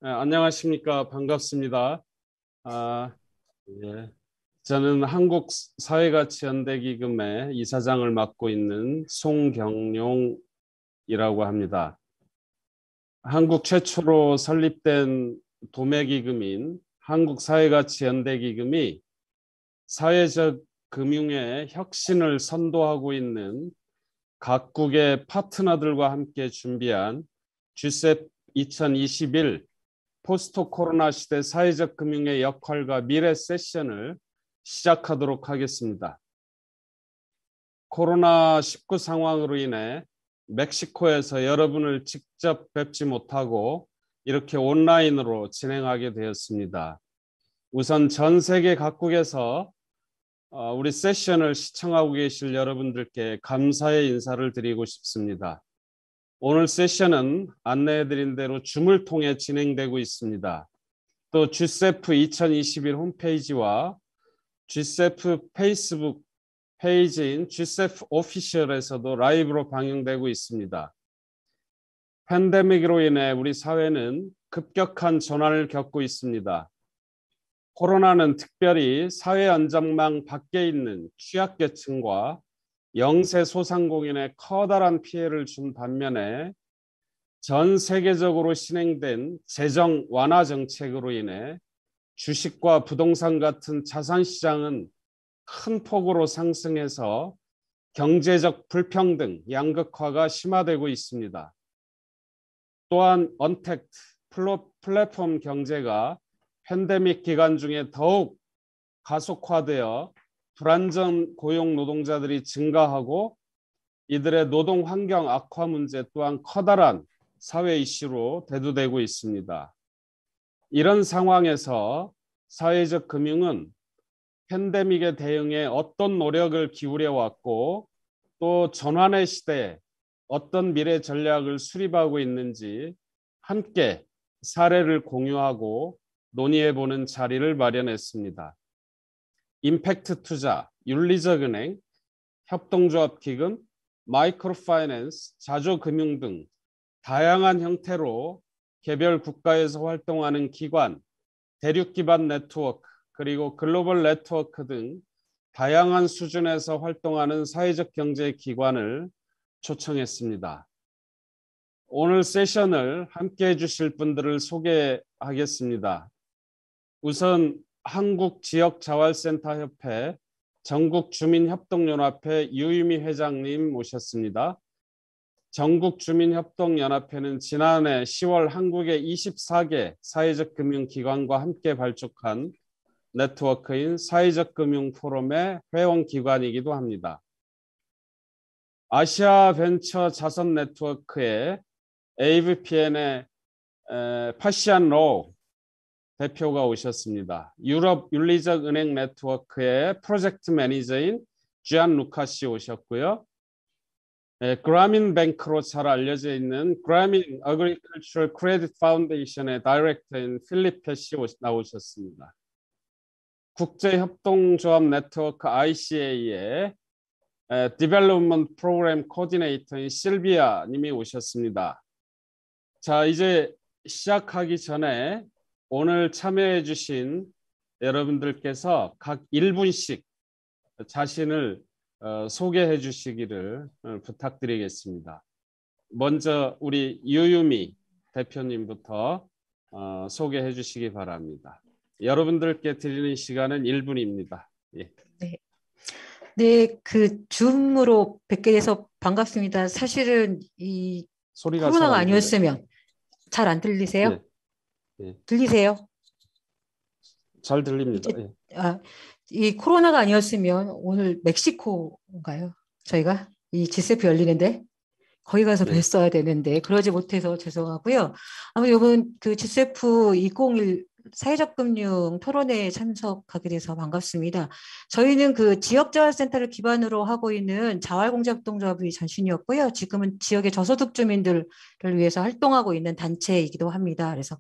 안녕하십니까. 반갑습니다. 아, 예. 저는 한국사회가치연대기금의 이사장을 맡고 있는 송경용이라고 합니다. 한국 최초로 설립된 도매기금인 한국사회가치연대기금이 사회적 금융의 혁신을 선도하고 있는 각국의 파트너들과 함께 준비한 GSEP 2021 포스트 코로나 시대 사회적 금융의 역할과 미래 세션을 시작하도록 하겠습니다. 코로나19 상황으로 인해 멕시코에서 여러분을 직접 뵙지 못하고 이렇게 온라인으로 진행하게 되었습니다. 우선 전 세계 각국에서 우리 세션을 시청하고 계실 여러분들께 감사의 인사를 드리고 싶습니다. 오늘 세션은 안내해드린 대로 줌을 통해 진행되고 있습니다. 또 GSEP 2021 홈페이지와 GSEP 페이스북 페이지인 GSEP 오피셜에서도 라이브로 방영되고 있습니다. 팬데믹으로 인해 우리 사회는 급격한 전환을 겪고 있습니다. 코로나는 특별히 사회 안전망 밖에 있는 취약계층과 영세 소상공인에 커다란 피해를 준 반면에 전 세계적으로 진행된 재정 완화 정책으로 인해 주식과 부동산 같은 자산 시장은 큰 폭으로 상승해서 경제적 불평등, 양극화가 심화되고 있습니다. 또한 언택트 플랫폼 경제가 팬데믹 기간 중에 더욱 가속화되어 불안정 고용 노동자들이 증가하고 이들의 노동 환경 악화 문제 또한 커다란 사회 이슈로 대두되고 있습니다. 이런 상황에서 사회적 금융은 팬데믹에 대응해 어떤 노력을 기울여 왔고 또 전환의 시대에 어떤 미래 전략을 수립하고 있는지 함께 사례를 공유하고 논의해보는 자리를 마련했습니다. 임팩트 투자, 윤리적 은행, 협동조합 기금, 마이크로 파이낸스, 자조금융 등 다양한 형태로 개별 국가에서 활동하는 기관, 대륙 기반 네트워크, 그리고 글로벌 네트워크 등 다양한 수준에서 활동하는 사회적 경제 기관을 초청했습니다. 오늘 세션을 함께 해주실 분들을 소개하겠습니다. 우선 한국지역자활센터협회 전국주민협동연합회 유유미 회장님 모셨습니다. 전국주민협동연합회는 지난해 10월 한국의 24개 사회적 금융기관과 함께 발족한 네트워크인 사회적 금융 포럼의 회원기관이기도 합니다. 아시아 벤처 자선 네트워크의 AVPN의 파시안 로우 대표가 오셨습니다. 유럽 윤리적 은행 네트워크의 프로젝트 매니저인 지안 루카 씨 오셨고요. 그라민 뱅크로 잘 알려져 있는 그라민 어그리컬처럴 크레딧 파운데이션의 다이렉터인 필리페 씨 나오셨습니다. 국제협동조합 네트워크 ICA의 디벨롭먼트 프로그램 코디네이터인 실비아 님이 오셨습니다. 자, 이제 시작하기 전에 오늘 참여해 주신 여러분들께서 각 1분씩 자신을 소개해 주시기를 부탁드리겠습니다. 먼저 우리 유유미 대표님부터 소개해 주시기 바랍니다. 여러분들께 드리는 시간은 1분입니다. 예. 네. 네, 그 줌으로 뵙게 돼서 반갑습니다. 사실은 이 소리가 잘 코로나가 안 들려요. 아니었으면 잘 안 들리세요? 예. 예. 들리세요? 잘 들립니다. 이제 예. 이 코로나가 아니었으면 오늘 멕시코인가요? 저희가 이 G7 열리는데 거기 가서 네. 뵀어야 되는데 그러지 못해서 죄송하고요. 아무튼 이번 그 G7 2021 사회적 금융 토론회에 참석하게 돼서 반갑습니다. 저희는 그 지역자활센터를 기반으로 하고 있는 자활공제협동조합의 전신이었고요. 지금은 지역의 저소득 주민들을 위해서 활동하고 있는 단체이기도 합니다. 그래서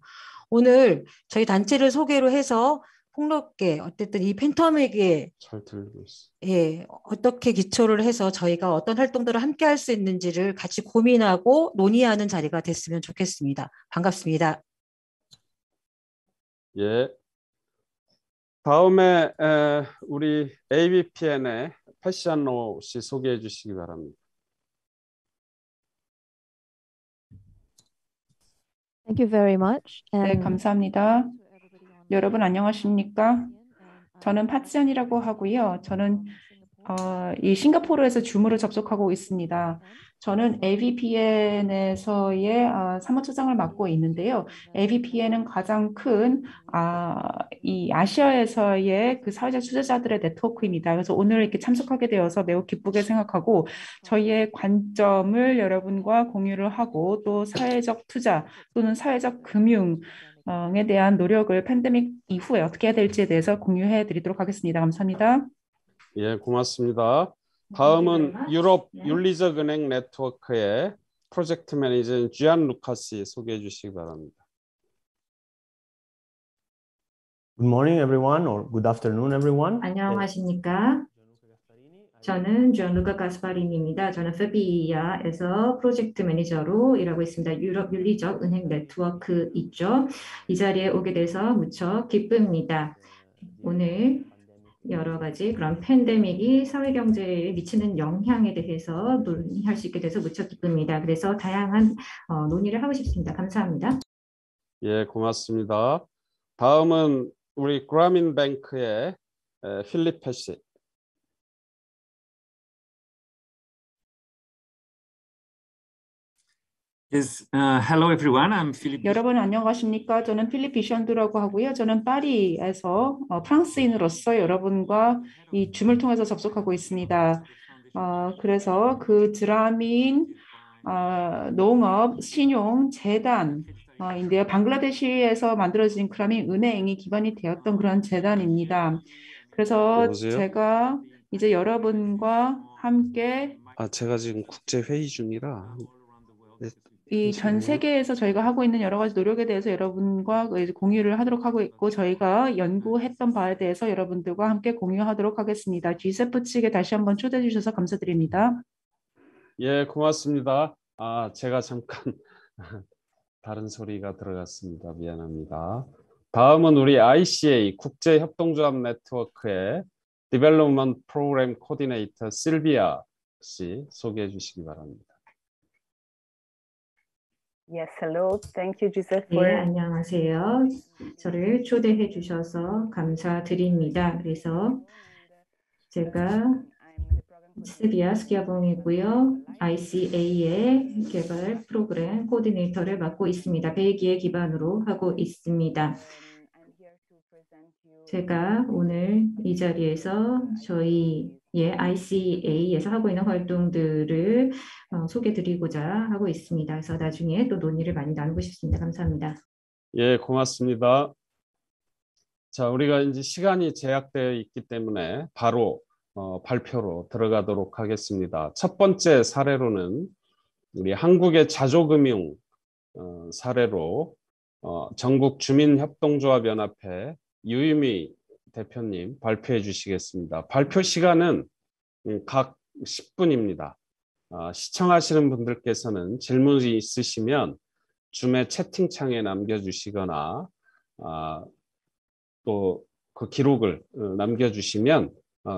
오늘 저희 단체를 소개로 해서 폭넓게 어쨌든 이 팬데믹에 잘 들리고 있어. 예, 어떻게 기초를 해서 저희가 어떤 활동들을 함께 할 수 있는지를 같이 고민하고 논의하는 자리가 됐으면 좋겠습니다. 반갑습니다. 예. 다음에 우리 ABPN의 패션로 씨 소개해 주시기 바랍니다. Thank you very much. 네, 감사합니다. 여러분 안녕하십니까? 저는 파치안이라고 하고요. 저는 이 싱가포르에서 줌으로 접속하고 있습니다. 저는 AVPN에서의 사무처장을 맡고 있는데요. AVPN은 가장 큰 이 아시아에서의 그 사회적 투자자들의 네트워크입니다. 그래서 오늘 이렇게 참석하게 되어서 매우 기쁘게 생각하고 저희의 관점을 여러분과 공유를 하고 또 사회적 투자 또는 사회적 금융에 대한 노력을 팬데믹 이후에 어떻게 해야 될지에 대해서 공유해 드리도록 하겠습니다. 감사합니다. 예, 고맙습니다. 다음은 유럽 윤리적 은행 네트워크의 프로젝트 매니저인 주안 루카스 소개해 주시기 바랍니다. Good morning, everyone, or good afternoon, everyone. 안녕하십니까? 저는 지안루카 가스파리니입니다. 저는 페비아에서 프로젝트 매니저로 일하고 있습니다. 유럽 윤리적 은행 네트워크 있죠. 이 자리에 오게 돼서 무척 기쁩니다. 오늘 여러 가지 그런 팬데믹이 사회 경제에 미치는 영향에 대해서 논의할 수 있게 돼서 무척 기쁩니다. 그래서 다양한 논의를 하고 싶습니다. 감사합니다. 예, 고맙습니다. 다음은 우리 그라민뱅크의 필리페 씨. Yes, hello everyone. I'm Philip. 여러분 안녕하십니까? 저는 필립 비션드라고 하고요. 저는 파리에서 프랑스인으로서 여러분과 이 줌을 통해서 접속하고 있습니다. 그래서 그 드라민 농업 신용 재단인데요. 방글라데시에서 만들어진 그라민 은행이 기반이 되었던 그런 재단입니다. 그래서 여보세요? 제가 이제 여러분과 함께 제가 지금 국제 회의 중이라. 이 전 세계에서 저희가 하고 있는 여러 가지 노력에 대해서 여러분과 공유를 하도록 하고 있고 저희가 연구했던 바에 대해서 여러분들과 함께 공유하도록 하겠습니다. G-SEF 측에 다시 한번 초대해 주셔서 감사드립니다. 예, 고맙습니다. 제가 잠깐 다른 소리가 들어갔습니다. 미안합니다. 다음은 우리 ICA 국제협동조합 네트워크의 디벨롭먼트 프로그램 코디네이터 실비아 씨 소개해 주시기 바랍니다. Yes, hello. Thank you, Joseph. 네, 안녕하세요. 저를 초대해 주셔서 감사드립니다. 그래서 제가 실비아 스키아봉이고요. ICA의 개발 프로그램 코디네이터를 맡고 있습니다. 벨기에 기반으로 하고 있습니다. 제가 오늘 이 자리에서 저희 ICA에서 하고 있는 활동들을 소개드리고자 하고 있습니다. 그래서 나중에 또 논의를 많이 나누고 싶습니다. 감사합니다. 예, 고맙습니다. 자, 우리가 이제 시간이 제약되어 있기 때문에 바로 발표로 들어가도록 하겠습니다. 첫 번째 사례로는 우리 한국의 자조금융 사례로 전국 주민협동조합연합회 유유미 대표님 발표해 주시겠습니다. 발표 시간은 각 10분입니다. 시청하시는 분들께서는 질문이 있으시면 줌의 채팅창에 남겨주시거나 또 그 기록을 남겨주시면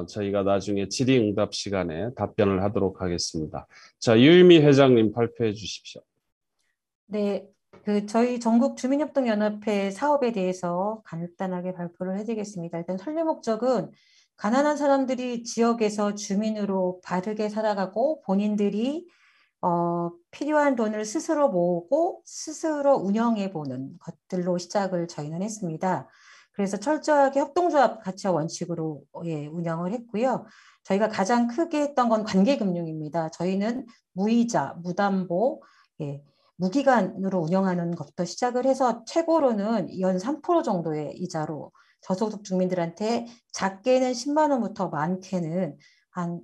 저희가 나중에 질의응답 시간에 답변을 하도록 하겠습니다. 자, 유유미 회장님 발표해 주십시오. 네, 저희 전국 주민협동연합회 사업에 대해서 간단하게 발표를 해드리겠습니다. 일단 설립 목적은 가난한 사람들이 지역에서 주민으로 바르게 살아가고 본인들이 필요한 돈을 스스로 모으고 스스로 운영해보는 것들로 시작을 저희는 했습니다. 그래서 철저하게 협동조합 가치와 원칙으로 운영을 했고요. 저희가 가장 크게 했던 건 관계금융입니다. 저희는 무이자, 무담보, 무기간으로 운영하는 것부터 시작을 해서 최고로는 연 3% 정도의 이자로 저소득 주민들한테 작게는 10만 원부터 많게는 한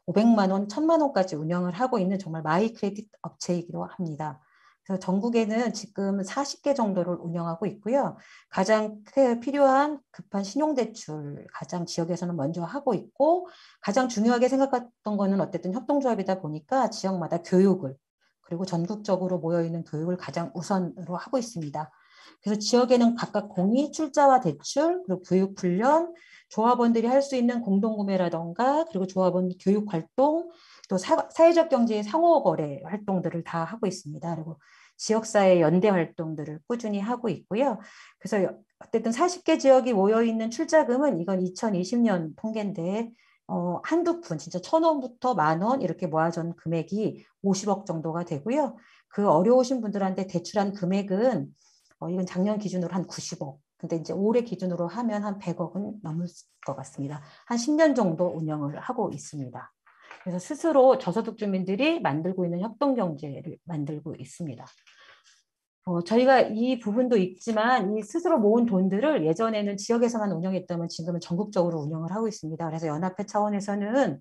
500만 원, 1000만 원까지 운영을 하고 있는 정말 마이 크레딧 업체이기도 합니다. 그래서 전국에는 지금 40개 정도를 운영하고 있고요. 가장 필요한 급한 신용대출 가장 지역에서는 먼저 하고 있고 가장 중요하게 생각했던 거는 어쨌든 협동조합이다 보니까 지역마다 교육을 그리고 전국적으로 모여있는 교육을 가장 우선으로 하고 있습니다. 그래서 지역에는 각각 공이 출자와 대출, 그리고 교육훈련, 조합원들이 할 수 있는 공동구매라던가 그리고 조합원 교육활동, 또 사회적 경제의 상호거래 활동들을 다 하고 있습니다. 그리고 지역사회 연대 활동들을 꾸준히 하고 있고요. 그래서 어쨌든 40개 지역이 모여있는 출자금은 이건 2020년 통계인데 한두 푼, 진짜 1,000원부터 10,000원 이렇게 모아준 금액이 50억 정도가 되고요. 그 어려우신 분들한테 대출한 금액은 이건 작년 기준으로 한 90억. 근데 이제 올해 기준으로 하면 한 100억은 넘을 것 같습니다. 한 10년 정도 운영을 하고 있습니다. 그래서 스스로 저소득 주민들이 만들고 있는 협동경제를 만들고 있습니다. 저희가 이 부분도 있지만 이 스스로 모은 돈들을 예전에는 지역에서만 운영했다면 지금은 전국적으로 운영을 하고 있습니다. 그래서 연합회 차원에서는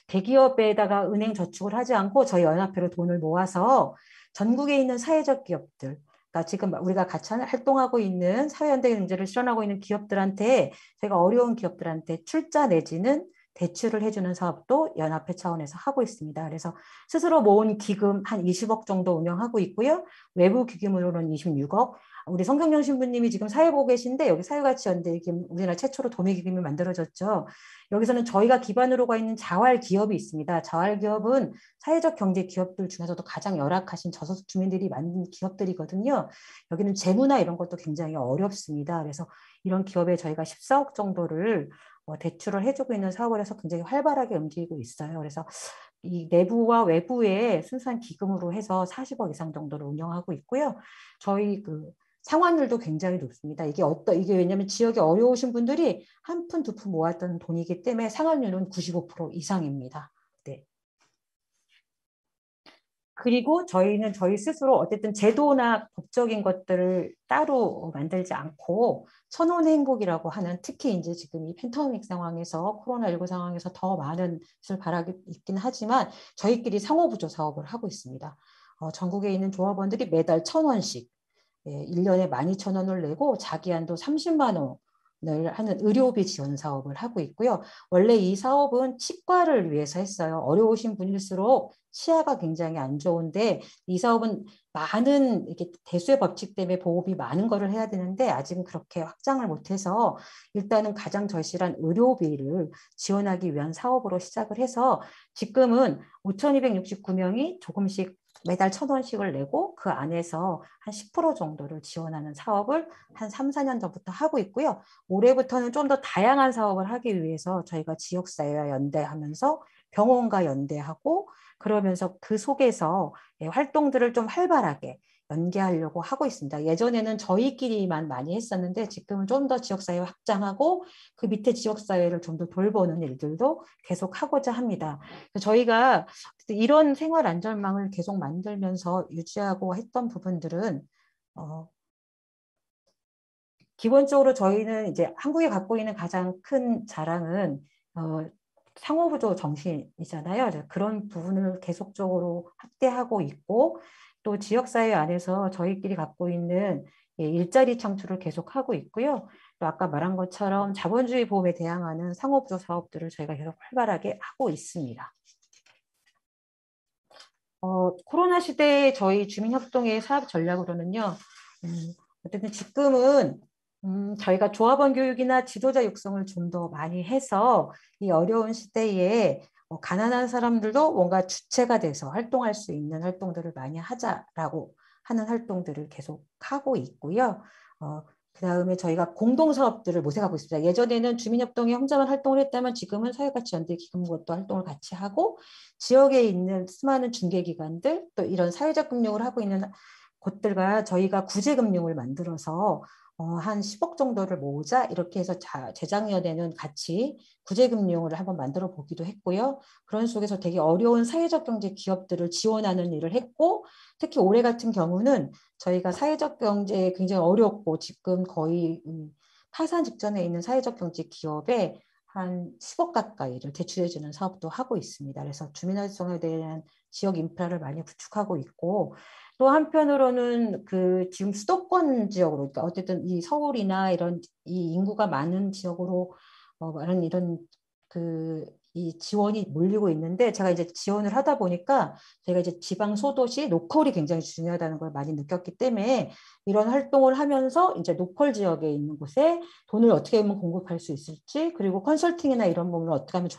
대기업에다가 은행 저축을 하지 않고 저희 연합회로 돈을 모아서 전국에 있는 사회적 기업들, 그러니까 지금 우리가 같이 활동하고 있는 사회연대 경제를 실현하고 있는 기업들한테 저희가 어려운 기업들한테 출자 내지는 대출을 해주는 사업도 연합회 차원에서 하고 있습니다. 그래서 스스로 모은 기금 한 20억 정도 운영하고 있고요. 외부 기금으로는 26억. 우리 성경영 신부님이 지금 사회 보고 계신데 여기 사회가치연대기금 우리나라 최초로 도매기금이 만들어졌죠. 여기서는 저희가 기반으로 가 있는 자활기업이 있습니다. 자활기업은 사회적 경제 기업들 중에서도 가장 열악하신 저소득 주민들이 만든 기업들이거든요. 여기는 재무나 이런 것도 굉장히 어렵습니다. 그래서 이런 기업에 저희가 14억 정도를 대출을 해주고 있는 사업을 해서 굉장히 활발하게 움직이고 있어요. 그래서 이 내부와 외부의 순수한 기금으로 해서 40억 이상 정도를 운영하고 있고요. 저희 그 상환율도 굉장히 높습니다. 이게 왜냐하면 지역에 어려우신 분들이 한 푼, 두 푼 모았던 돈이기 때문에 상환율은 95% 이상입니다. 네. 그리고 저희는 저희 스스로 어쨌든 제도나 법적인 것들을 따로 만들지 않고 천원 행복이라고 하는, 특히 이제 지금 이 팬데믹 상황에서 코로나19 상황에서 더 많은 것을 바라고 있긴 하지만 저희끼리 상호부조 사업을 하고 있습니다. 전국에 있는 조합원들이 매달 1,000원씩 1년에 12,000원을 내고 자기한도 30만 원을 하는 의료비 지원 사업을 하고 있고요. 원래 이 사업은 치과를 위해서 했어요. 어려우신 분일수록 치아가 굉장히 안 좋은데 이 사업은 많은 이렇게 대수의 법칙 때문에 보호비 많은 거를 해야 되는데 아직은 그렇게 확장을 못해서 일단은 가장 절실한 의료비를 지원하기 위한 사업으로 시작을 해서 지금은 5,269명이 조금씩 매달 1,000원씩을 내고 그 안에서 한 10% 정도를 지원하는 사업을 한 3, 4년 전부터 하고 있고요. 올해부터는 좀 더 다양한 사업을 하기 위해서 저희가 지역사회와 연대하면서 병원과 연대하고 그러면서 그 속에서 활동들을 좀 활발하게 연계하려고 하고 있습니다. 예전에는 저희끼리만 많이 했었는데 지금은 좀 더 지역사회 확장하고 그 밑에 지역사회를 좀 더 돌보는 일들도 계속 하고자 합니다. 저희가 이런 생활안전망을 계속 만들면서 유지하고 했던 부분들은 기본적으로 저희는 이제 한국이 갖고 있는 가장 큰 자랑은 상호부조 정신이잖아요. 그런 부분을 계속적으로 확대하고 있고 또 지역사회 안에서 저희끼리 갖고 있는 일자리 창출을 계속하고 있고요. 또 아까 말한 것처럼 자본주의 보험에 대항하는 상호부조 사업들을 저희가 계속 활발하게 하고 있습니다. 코로나 시대에 저희 주민협동의 사업 전략으로는요. 어쨌든 지금은 저희가 조합원 교육이나 지도자 육성을 좀 더 많이 해서 이 어려운 시대에 가난한 사람들도 뭔가 주체가 돼서 활동할 수 있는 활동들을 많이 하자라고 하는 활동들을 계속 하고 있고요. 그다음에 저희가 공동사업들을 모색하고 있습니다. 예전에는 주민협동이 혼자만 활동을 했다면 지금은 사회가치연대기금과 또 활동을 같이 하고 지역에 있는 수많은 중개기관들 또 이런 사회적 금융을 하고 있는 곳들과 저희가 구제금융을 만들어서 한 10억 정도를 모으자 이렇게 해서 재작년에는 같이 구제금융을 한번 만들어 보기도 했고요. 그런 속에서 되게 어려운 사회적 경제 기업들을 지원하는 일을 했고 특히 올해 같은 경우는 저희가 사회적 경제에 굉장히 어렵고 지금 거의 파산 직전에 있는 사회적 경제 기업에 한 10억 가까이를 대출해주는 사업도 하고 있습니다. 그래서 주민활동에 대한 지역 인프라를 많이 구축하고 있고 또 한편으로는 그 지금 수도권 지역으로 그러니까 어쨌든 이 서울이나 이런 이 인구가 많은 지역으로 많은 이런 그 이 지원이 몰리고 있는데 제가 이제 지원을 하다 보니까 제가 이제 지방 소도시 로컬이 굉장히 중요하다는 걸 많이 느꼈기 때문에 이런 활동을 하면서 이제 로컬 지역에 있는 곳에 돈을 어떻게 하면 공급할 수 있을지 그리고 컨설팅이나 이런 부분을 어떻게 하면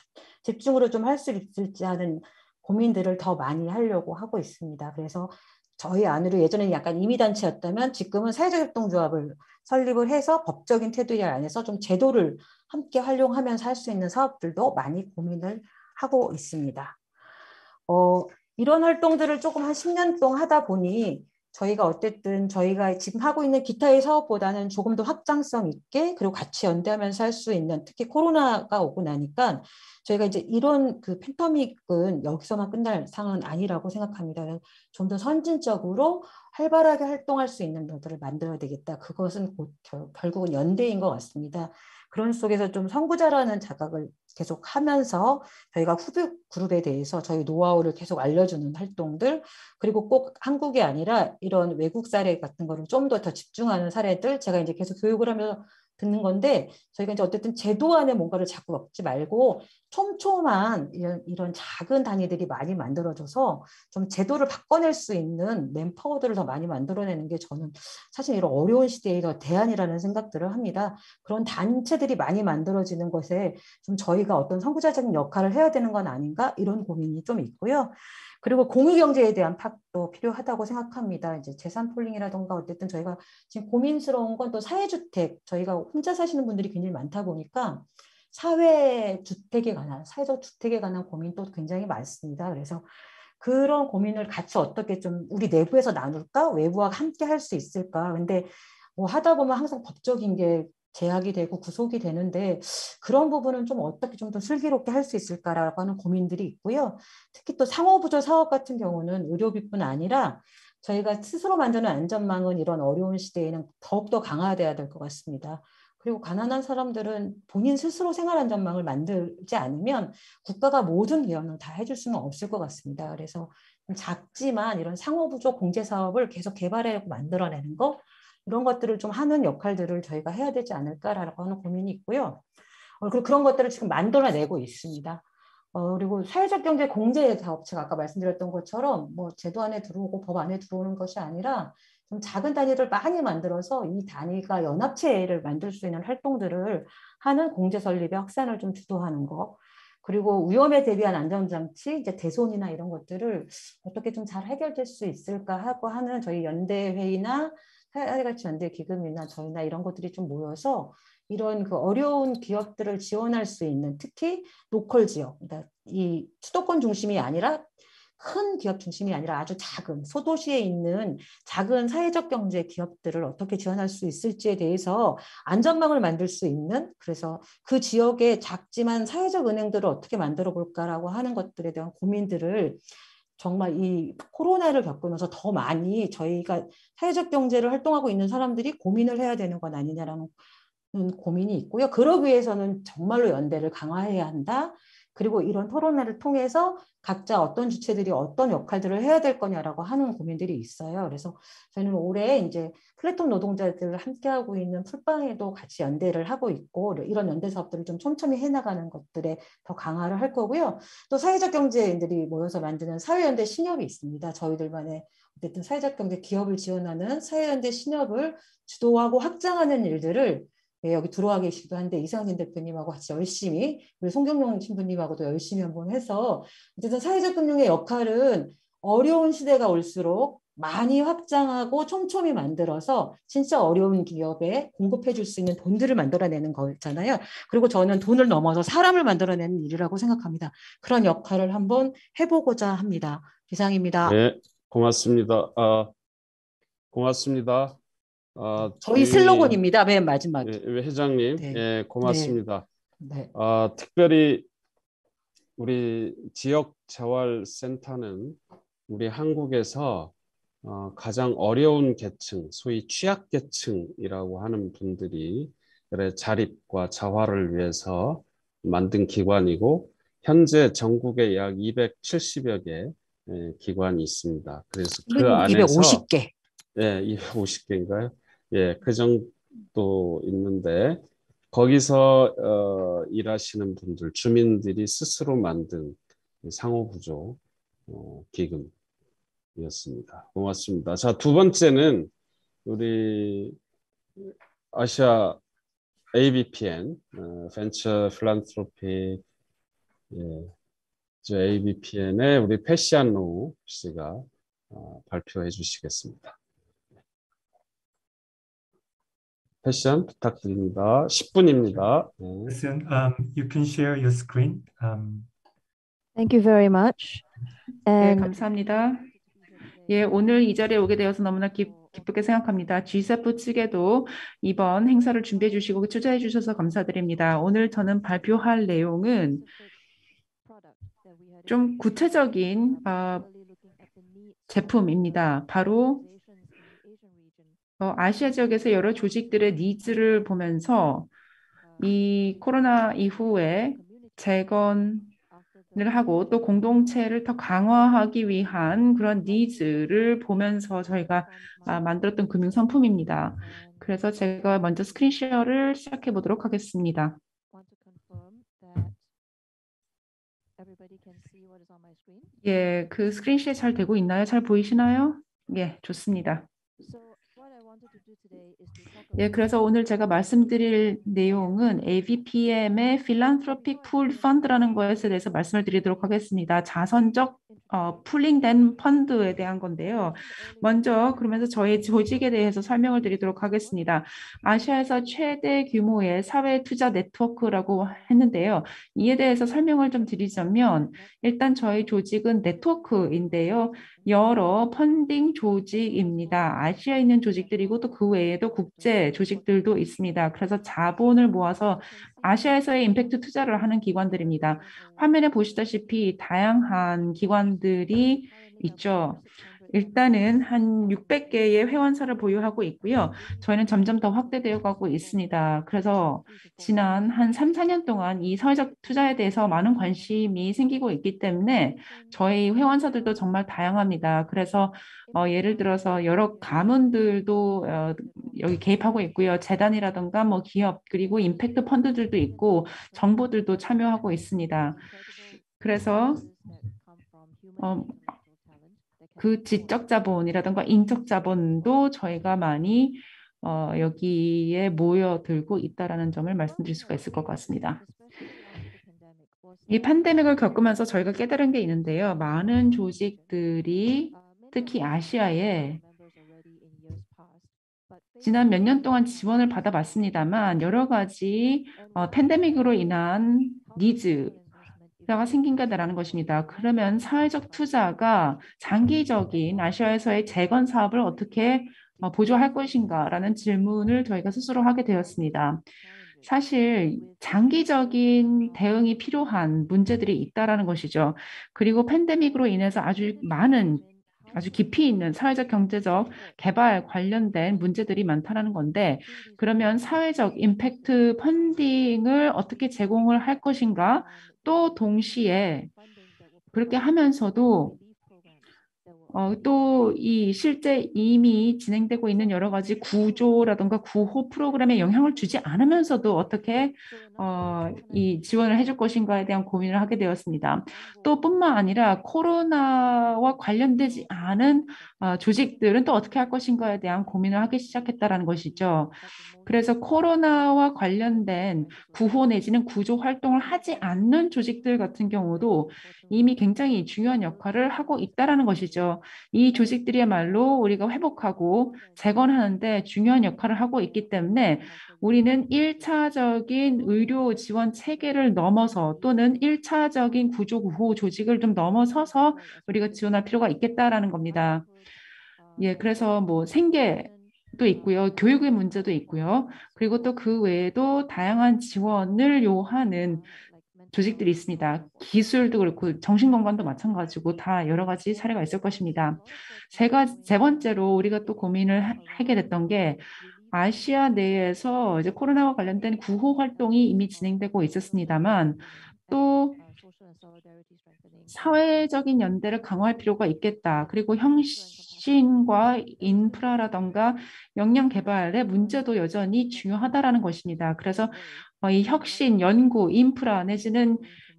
집중으로 좀 할 수 있을지 하는 고민들을 더 많이 하려고 하고 있습니다. 그래서 저희 안으로 예전에는 약간 임의단체였다면 지금은 사회적협동조합을 설립을 해서 법적인 테두리 안에서 좀 제도를 함께 활용하면서 할 수 있는 사업들도 많이 고민을 하고 있습니다. 이런 활동들을 조금 한 10년 동안 하다 보니 저희가 어쨌든 저희가 지금 하고 있는 기타의 사업보다는 조금 더 확장성 있게 그리고 같이 연대하면서 할 수 있는 특히 코로나가 오고 나니까 저희가 이제 이런 그 팬데믹은 여기서만 끝날 상황은 아니라고 생각합니다. 좀 더 선진적으로 활발하게 활동할 수 있는 것들을 만들어야 되겠다. 그것은 결국은 연대인 것 같습니다. 그런 속에서 좀 선구자라는 자각을 계속 하면서 저희가 후배 그룹에 대해서 저희 노하우를 계속 알려주는 활동들 그리고 꼭 한국이 아니라 이런 외국 사례 같은 거를 좀 더 집중하는 사례들 제가 이제 계속 교육을 하면서 듣는 건데 저희가 이제 어쨌든 제도 안에 뭔가를 자꾸 먹지 말고 촘촘한 이런 작은 단위들이 많이 만들어져서 좀 제도를 바꿔낼 수 있는 맨파워들을 더 많이 만들어내는 게 저는 사실 이런 어려운 시대의 더 대안이라는 생각들을 합니다. 그런 단체들이 많이 만들어지는 것에 좀 저희가 어떤 선구자적인 역할을 해야 되는 건 아닌가 이런 고민이 좀 있고요. 그리고 공유경제에 대한 팍도 필요하다고 생각합니다. 이제 재산 폴링이라든가 어쨌든 저희가 지금 고민스러운 건 또 사회주택, 저희가 혼자 사시는 분들이 굉장히 많다 보니까 사회주택에 관한, 사회적 주택에 관한 고민도 굉장히 많습니다. 그래서 그런 고민을 같이 어떻게 좀 우리 내부에서 나눌까? 외부와 함께 할 수 있을까? 근데 뭐 하다 보면 항상 법적인 게 제약이 되고 구속이 되는데 그런 부분은 좀 어떻게 좀 더 슬기롭게 할 수 있을까라고 하는 고민들이 있고요. 특히 또 상호부조 사업 같은 경우는 의료비뿐 아니라 저희가 스스로 만드는 안전망은 이런 어려운 시대에는 더욱더 강화돼야 될 것 같습니다. 그리고 가난한 사람들은 본인 스스로 생활안전망을 만들지 않으면 국가가 모든 기여는 다 해줄 수는 없을 것 같습니다. 그래서 작지만 이런 상호부조 공제사업을 계속 개발하고 만들어내는 거 이런 것들을 좀 하는 역할들을 저희가 해야 되지 않을까라고 하는 고민이 있고요. 그리고 그런 것들을 지금 만들어내고 있습니다. 그리고 사회적 경제 공제 사업, 제가 아까 말씀드렸던 것처럼 뭐 제도 안에 들어오고 법 안에 들어오는 것이 아니라 좀 작은 단위를 많이 만들어서 이 단위가 연합체를 만들 수 있는 활동들을 하는 공제 설립의 확산을 좀 주도하는 거. 그리고 위험에 대비한 안전장치, 이제 대손이나 이런 것들을 어떻게 좀 잘 해결될 수 있을까 하고 하는 저희 연대회의나 사회가치 연대 기금이나 저희나 이런 것들이 좀 모여서 이런 그 어려운 기업들을 지원할 수 있는 특히 로컬 지역, 그러니까 이 수도권 중심이 아니라 큰 기업 중심이 아니라 아주 작은 소도시에 있는 작은 사회적 경제 기업들을 어떻게 지원할 수 있을지에 대해서 안전망을 만들 수 있는 그래서 그 지역의 작지만 사회적 은행들을 어떻게 만들어 볼까라고 하는 것들에 대한 고민들을 정말 이 코로나를 겪으면서 더 많이 저희가 사회적 경제를 활동하고 있는 사람들이 고민을 해야 되는 건 아니냐라는 고민이 있고요. 그러기 위해서는 정말로 연대를 강화해야 한다. 그리고 이런 토론회를 통해서 각자 어떤 주체들이 어떤 역할들을 해야 될 거냐라고 하는 고민들이 있어요. 그래서 저희는 올해 이제 플랫폼 노동자들을 함께하고 있는 풀빵에도 같이 연대를 하고 있고 이런 연대 사업들을 좀 촘촘히 해나가는 것들에 더 강화를 할 거고요. 또 사회적 경제인들이 모여서 만드는 사회연대 신협이 있습니다. 저희들만의 어쨌든 사회적 경제 기업을 지원하는 사회연대 신협을 주도하고 확장하는 일들을 여기 들어와 계시기도 한데 이상진 대표님하고 같이 열심히 우리 송경용 신부님하고도 열심히 한번 해서 어쨌든 사회적 금융의 역할은 어려운 시대가 올수록 많이 확장하고 촘촘히 만들어서 진짜 어려운 기업에 공급해 줄 수 있는 돈들을 만들어내는 거잖아요. 그리고 저는 돈을 넘어서 사람을 만들어내는 일이라고 생각합니다. 그런 역할을 한번 해보고자 합니다. 이상입니다. 네, 고맙습니다. 고맙습니다. 저희 슬로건입니다. 맨 마지막에. 회장님, 네. 예, 고맙습니다. 네. 특별히 우리 지역재활센터는 우리 한국에서 가장 어려운 계층, 소위 취약계층이라고 하는 분들이 자립과 자활을 위해서 만든 기관이고 현재 전국에 약 270여 개 기관이 있습니다. 그래서 그 안에서 250개. 예, 250개인가요? 예, 그 정도 있는데 거기서 일하시는 분들, 주민들이 스스로 만든 상호구조 기금이었습니다. 고맙습니다. 자, 두 번째는 우리 아시아 ABPN, 벤처 필란트로피, ABPN의 우리 패시안노 씨가 발표해 주시겠습니다. 패션 부탁드립니다. 10분입니다. You can share your screen. Thank you very much. 네, And 감사합니다. 예, 오늘 이 자리에 오게 되어서 너무나 기쁘게 생각합니다. G7 측에도 이번 행사를 준비해 주시고 투자해 주셔서 감사드립니다. 오늘 저는 발표할 내용은 좀 구체적인 제품입니다. 바로 아시아 지역에서 여러 조직들의 니즈를 보면서 이 코로나 이후에 재건을 하고 또 공동체를 더 강화하기 위한 그런 니즈를 보면서 저희가 만들었던 금융 상품입니다. 그래서 제가 먼저 스크린 쉐어를 시작해 보도록 하겠습니다. 예, 그 스크린 쉐어 잘 되고 있나요? 잘 보이시나요? 예, 좋습니다. 예, 그래서 오늘 제가 말씀드릴 내용은 AVPM의 Philanthropic Pool Fund라는 것에 대해서 말씀을 드리도록 하겠습니다. 자선적 풀링된 펀드에 대한 건데요. 먼저 그러면서 저희 조직에 대해서 설명을 드리도록 하겠습니다. 아시아에서 최대 규모의 사회 투자 네트워크라고 했는데요. 이에 대해서 설명을 좀 드리자면 일단 저희 조직은 네트워크인데요. 여러 펀딩 조직입니다. 아시아에 있는 조직들이고 또 그 외에도 국제 조직들도 있습니다. 그래서 자본을 모아서 아시아에서의 임팩트 투자를 하는 기관들입니다. 화면에 보시다시피 다양한 기관들이 있죠. 일단은 한 600개의 회원사를 보유하고 있고요. 저희는 점점 더 확대되어 가고 있습니다. 그래서 지난 한 3, 4년 동안 이 사회적 투자에 대해서 많은 관심이 생기고 있기 때문에 저희 회원사들도 정말 다양합니다. 그래서 예를 들어서 여러 가문들도 여기 개입하고 있고요. 재단이라든가 뭐 기업 그리고 임팩트 펀드들도 있고 정부들도 참여하고 있습니다. 그래서 그 지적 자본이라든가 인적 자본도 저희가 많이 여기에 모여들고 있다라는 점을 말씀드릴 수가 있을 것 같습니다. 이 팬데믹을 겪으면서 저희가 깨달은 게 있는데요. 많은 조직들이 특히 아시아에 지난 몇 년 동안 지원을 받아봤습니다만 여러 가지 팬데믹으로 인한 니즈가 생긴다라는 것입니다. 그러면 사회적 투자가 장기적인 아시아에서의 재건 사업을 어떻게 보조할 것인가라는 질문을 저희가 스스로 하게 되었습니다. 사실 장기적인 대응이 필요한 문제들이 있다라는 것이죠. 그리고 팬데믹으로 인해서 아주 깊이 있는 사회적 경제적 개발 관련된 문제들이 많다는 건데 그러면 사회적 임팩트 펀딩을 어떻게 제공을 할 것인가 또 동시에 그렇게 하면서도 또 이 실제 이미 진행되고 있는 여러 가지 구조라든가 구호 프로그램에 영향을 주지 않으면서도 어떻게 이 지원을 해줄 것인가에 대한 고민을 하게 되었습니다. 또 뿐만 아니라 코로나와 관련되지 않은 조직들은 또 어떻게 할 것인가에 대한 고민을 하기 시작했다는 것이죠. 그래서 코로나와 관련된 구호 내지는 구조 활동을 하지 않는 조직들 같은 경우도 이미 굉장히 중요한 역할을 하고 있다는 것이죠. 이 조직들이야말로 우리가 회복하고 재건하는데 중요한 역할을 하고 있기 때문에 우리는 1차적인 의료 지원 체계를 넘어서 또는 1차적인 구조 구호 조직을 좀 넘어서서 우리가 지원할 필요가 있겠다라는 겁니다. 예, 그래서 뭐 생계도 있고요. 교육의 문제도 있고요. 그리고 또 그 외에도 다양한 지원을 요하는 조직들이 있습니다. 기술도 그렇고 정신건강도 마찬가지고 다 여러 가지 사례가 있을 것입니다. 세 번째로 우리가 또 고민을 하게 됐던 게 아시아 내에서 이제 코로나와 관련된 구호 활동이 이미 진행되고 있었습니다만 또 사회적인 연대를 강화할 필요가 있겠다. 그리고 혁신과 인프라라던가 역량 개발의 문제도 여전히 중요하다라는 것입니다. 그래서 이 혁신, 연구, 인프라 내지는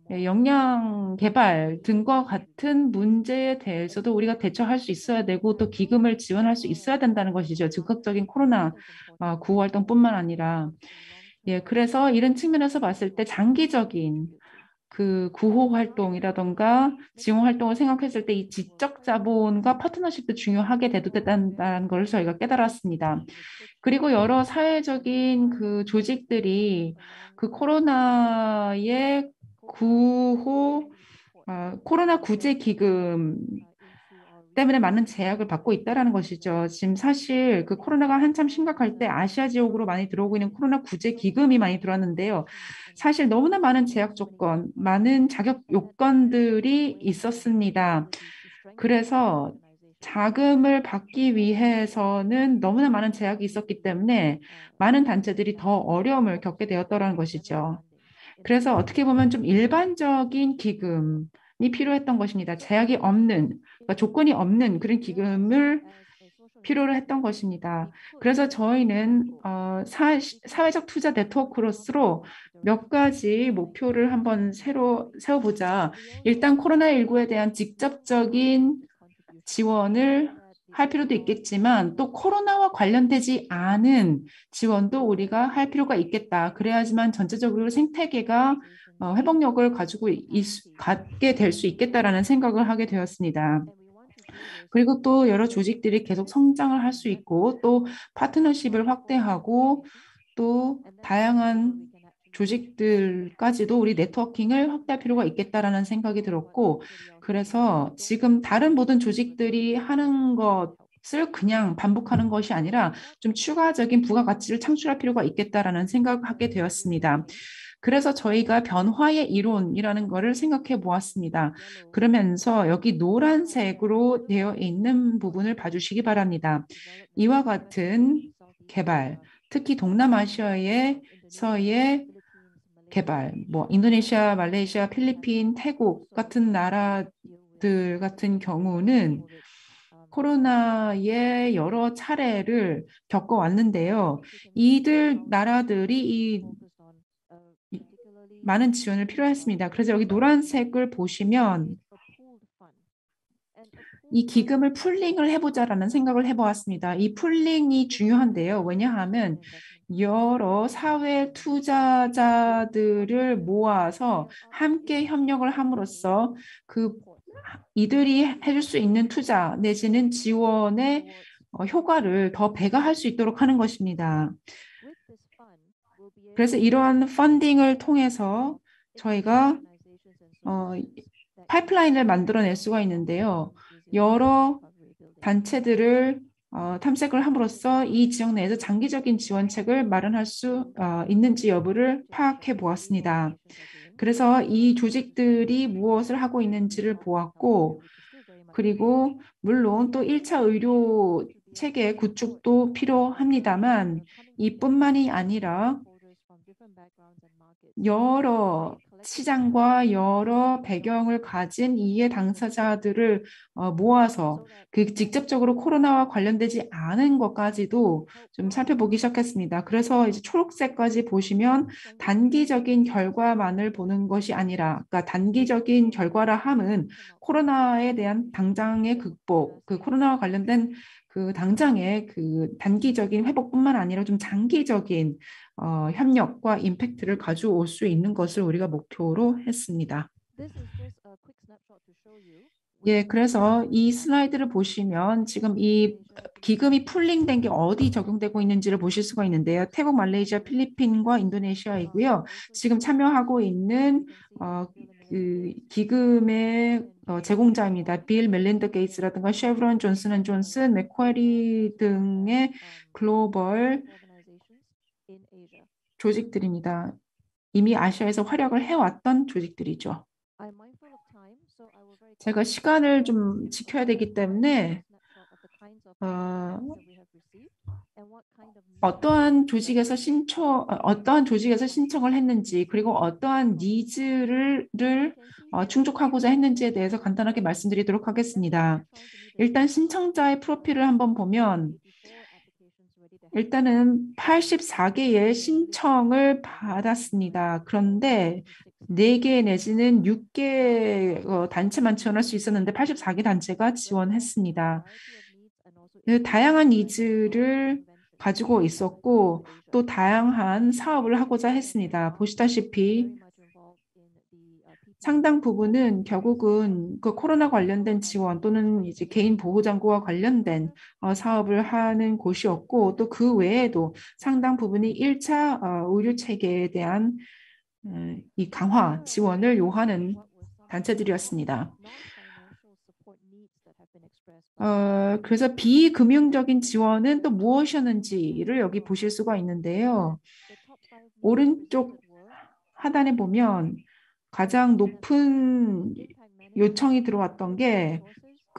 역량 개발 등과 같은 문제에 대해서도 우리가 대처할 수 있어야 되고 또 기금을 지원할 수 있어야 된다는 것이죠. 즉각적인 코로나 구호 활동뿐만 아니라 그래서 이런 측면에서 봤을 때 장기적인 그 구호 활동이라던가 지원 활동을 생각했을 때 이 지적 자본과 파트너십도 중요하게 된다는 것을 저희가 깨달았습니다. 그리고 여러 사회적인 그 조직들이 그 코로나의 코로나 구제 기금 때문에 많은 제약을 받고 있다는 것이죠. 지금 사실 그 코로나가 한참 심각할 때 아시아 지역으로 많이 들어오고 있는 코로나 구제 기금이 많이 들어왔는데요. 사실 너무나 많은 제약 조건, 많은 자격 요건들이 있었습니다. 그래서 자금을 받기 위해서는 너무나 많은 제약이 있었기 때문에 많은 단체들이 더 어려움을 겪게 되었다는 것이죠. 그래서 어떻게 보면 좀 일반적인 기금이 필요했던 것입니다. 제약이 없는, 그러니까 조건이 없는 그런 기금을 필요로 했던 것입니다. 그래서 저희는 사회적 투자 네트워크로서 몇 가지 목표를 한번 새로 세워보자. 일단 코로나19에 대한 직접적인 지원을 할 필요도 있겠지만 또 코로나와 관련되지 않은 지원도 우리가 할 필요가 있겠다. 그래야지만 전체적으로 생태계가 회복력을 갖게 될 수 있겠다라는 생각을 하게 되었습니다. 그리고 또 여러 조직들이 계속 성장을 할 수 있고 또 파트너십을 확대하고 또 다양한 조직들까지도 우리 네트워킹을 확대할 필요가 있겠다라는 생각이 들었고 그래서 지금 다른 모든 조직들이 하는 것을 그냥 반복하는 것이 아니라 좀 추가적인 부가가치를 창출할 필요가 있겠다라는 생각을 하게 되었습니다. 그래서 저희가 변화의 이론이라는 것을 생각해 보았습니다. 그러면서 여기 노란색으로 되어 있는 부분을 봐주시기 바랍니다. 이와 같은 개발, 특히 동남아시아에서의 개발, 인도네시아, 말레이시아, 필리핀, 태국 같은 나라들 같은 경우는 코로나의 여러 차례를 겪어왔는데요. 이들 나라들이 많은 지원을 필요했습니다. 그래서 여기 노란색을 보시면 이 기금을 풀링을 해보자라는 생각을 해보았습니다. 이 풀링이 중요한데요. 왜냐하면 여러 사회 투자자들을 모아서 함께 협력을 함으로써 이들이 해줄 수 있는 투자 내지는 지원의 효과를 더 배가할 수 있도록 하는 것입니다. 그래서 이러한 펀딩을 통해서 저희가 파이프라인을 만들어낼 수가 있는데요. 여러 단체들을 탐색을 함으로써 이 지역 내에서 장기적인 지원책을 마련할 수 있는지 여부를 파악해 보았습니다. 그래서 이 조직들이 무엇을 하고 있는지를 보았고 그리고 물론 또 1차 의료 체계 구축도 필요합니다만 이뿐만이 아니라 여러 시장과 여러 배경을 가진 이해 당사자들을 모아서 직접적으로 코로나와 관련되지 않은 것까지도 좀 살펴보기 시작했습니다. 그래서 이제 초록색까지 보시면 단기적인 결과만을 보는 것이 아니라, 그러니까 단기적인 결과라 함은 코로나에 대한 당장의 극복, 코로나와 관련된 당장의 단기적인 회복뿐만 아니라 좀 장기적인 협력과 임팩트를 가져올 수 있는 것을 우리가 목표로 했습니다. 그래서 이 슬라이드를 보시면 지금 이 기금이 풀링된 게 어디 적용되고 있는지를 보실 수가 있는데요. 태국, 말레이시아, 필리핀과 인도네시아이고요. 지금 참여하고 있는 기금의 제공자입니다. 빌 멜린더 게이츠라든가 쉐브론, 존슨앤존슨, 맥쿼리 등의 글로벌 조직들입니다. 이미 아시아에서 활약을 해왔던 조직들이죠. 제가 시간을 좀 지켜야 되기 때문에 어떠한 조직에서 신청을 했는지 그리고 어떠한 니즈를 충족하고자 했는지에 대해서 간단하게 말씀드리도록 하겠습니다. 일단 신청자의 프로필을 한번 보면 일단은 84개의 신청을 받았습니다. 그런데 4개 내지는 6개 단체만 지원할 수 있었는데 84개 단체가 지원했습니다. 다양한 니즈를 가지고 있었고 또 다양한 사업을 하고자 했습니다. 보시다시피 상당 부분은 결국은 그 코로나 관련된 지원 또는 이제 개인 보호장구와 관련된 사업을 하는 곳이었고 또 그 외에도 상당 부분이 1차 의료 체계에 대한 이 강화 지원을 요하는 단체들이었습니다. 그래서 비금융적인 지원은 또 무엇이었는지를 여기 보실 수가 있는데요. 오른쪽 하단에 보면 가장 높은 요청이 들어왔던 게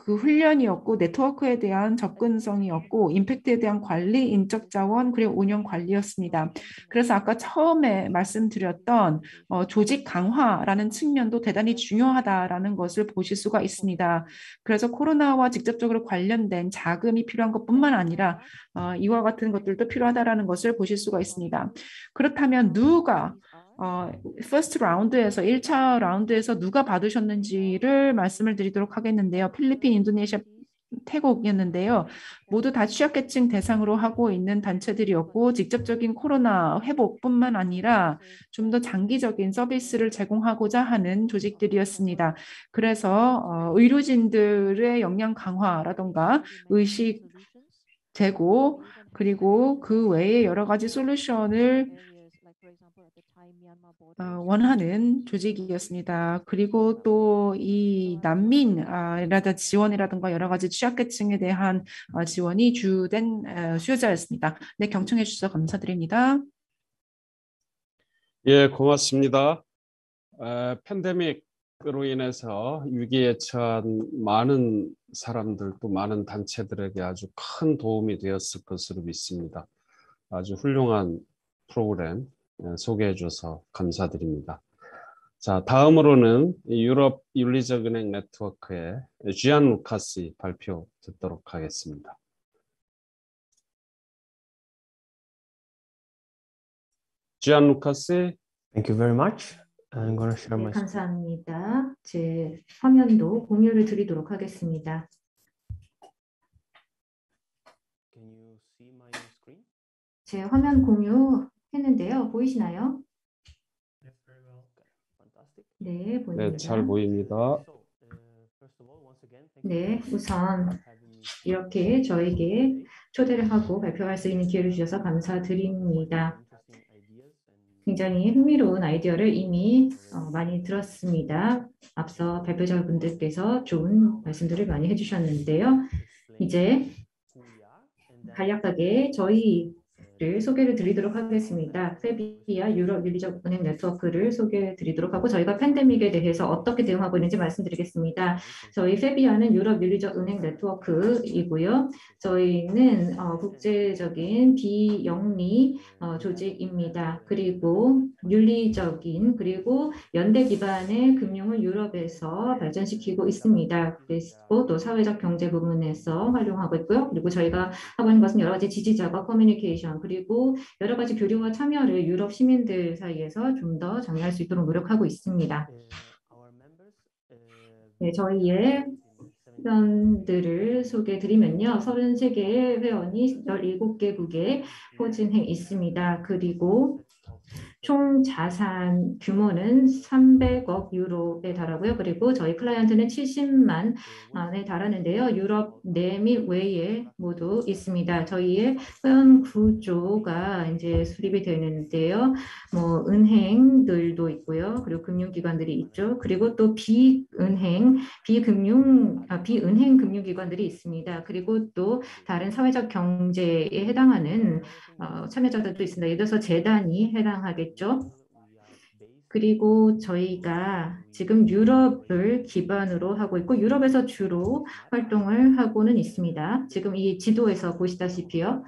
그 훈련이었고 네트워크에 대한 접근성이었고 임팩트에 대한 관리, 인적 자원, 그리고 운영 관리였습니다. 그래서 아까 처음에 말씀드렸던 조직 강화라는 측면도 대단히 중요하다라는 것을 보실 수가 있습니다. 그래서 코로나와 직접적으로 관련된 자금이 필요한 것뿐만 아니라 이와 같은 것들도 필요하다라는 것을 보실 수가 있습니다. 그렇다면 누가 퍼스트 라운드에서 1차 라운드에서 누가 받으셨는지를 말씀을 드리도록 하겠는데요. 필리핀, 인도네시아, 태국이었는데요. 모두 다 취약계층 대상으로 하고 있는 단체들이었고 직접적인 코로나 회복뿐만 아니라 좀 더 장기적인 서비스를 제공하고자 하는 조직들이었습니다. 그래서 의료진들의 역량 강화라던가 의식 제고 그리고 그 외에 여러 가지 솔루션을 원하는 조직이었습니다. 그리고 또 이 난민이라든가 지원이라든가 여러 가지 취약계층에 대한 지원이 주된 수요자였습니다. 네, 경청해 주셔서 감사드립니다. 예, 고맙습니다. 팬데믹으로 인해서 위기에 처한 많은 사람들 또 많은 단체들에게 아주 큰 도움이 되었을 것으로 믿습니다. 아주 훌륭한 프로그램 소개해 줘서 감사드립니다. 자, 다음으로는 유럽 윤리적 은행 네트워크의 지안 루카스 발표 듣도록 하겠습니다. 지안 루카스. Thank you very much. I'm going to share my screen. 감사합니다. 제 화면도 공유를 드리도록 하겠습니다. Can you see my screen? 제 화면 공유했는데요. 보이시나요? Yes, very well. Fantastic. 네, 보입니다. 네, 잘 보입니다. So, first of all, once again, thank you 네, very much 우선 for having me 이렇게 저에게 초대를 하고 발표할 수 있는 기회를 주셔서 감사드립니다. interesting ideas and 굉장히 흥미로운 아이디어를 이미 많이 들었습니다. 앞서 발표자분들께서 좋은 말씀들을 많이 해주셨는데요. 이제 who we are and then 간략하게 저희를 소개를 드리도록 하겠습니다. 페비아 유럽 윤리적 은행 네트워크를 소개해 드리도록 하고 저희가 팬데믹에 대해서 어떻게 대응하고 있는지 말씀드리겠습니다. 저희 페비아는 유럽 윤리적 은행 네트워크이고요. 저희는 국제적인 비영리 조직입니다. 그리고 윤리적인 그리고 연대 기반의 금융을 유럽에서 발전시키고 있습니다. 그리고 또 사회적 경제 부분에서 활용하고 있고요. 그리고 저희가 하고 있는 것은 여러 가지 지지자가 커뮤니케이션 그리고 여러 가지 교류와 참여를 유럽 시민들 사이에서 좀 더 장려할 수 있도록 노력하고 있습니다. our members 네, 저희의 회원들을 소개해드리면요. 33개의 회원이 17개국에 포진해 있습니다. 그리고 총 자산 규모는 300억 유로에 달하고요. 그리고 저희 클라이언트는 70만에 달하는데요. 유럽 내 및 외에 모두 있습니다. 저희의 회원 구조가 이제 수립이 되는데요. 뭐 은행들도 있고요. 그리고 금융기관들이 있죠. 그리고 또 비은행 금융기관들이 있습니다. 그리고 또 다른 사회적 경제에 해당하는 참여자들도 있습니다. 예를 들어서 재단이 해당하겠죠. 그리고 저희가 지금 유럽을 기반으로 하고 있고 유럽에서 주로 활동을 하고는 있습니다. 지금 이 지도에서 보시다시피요.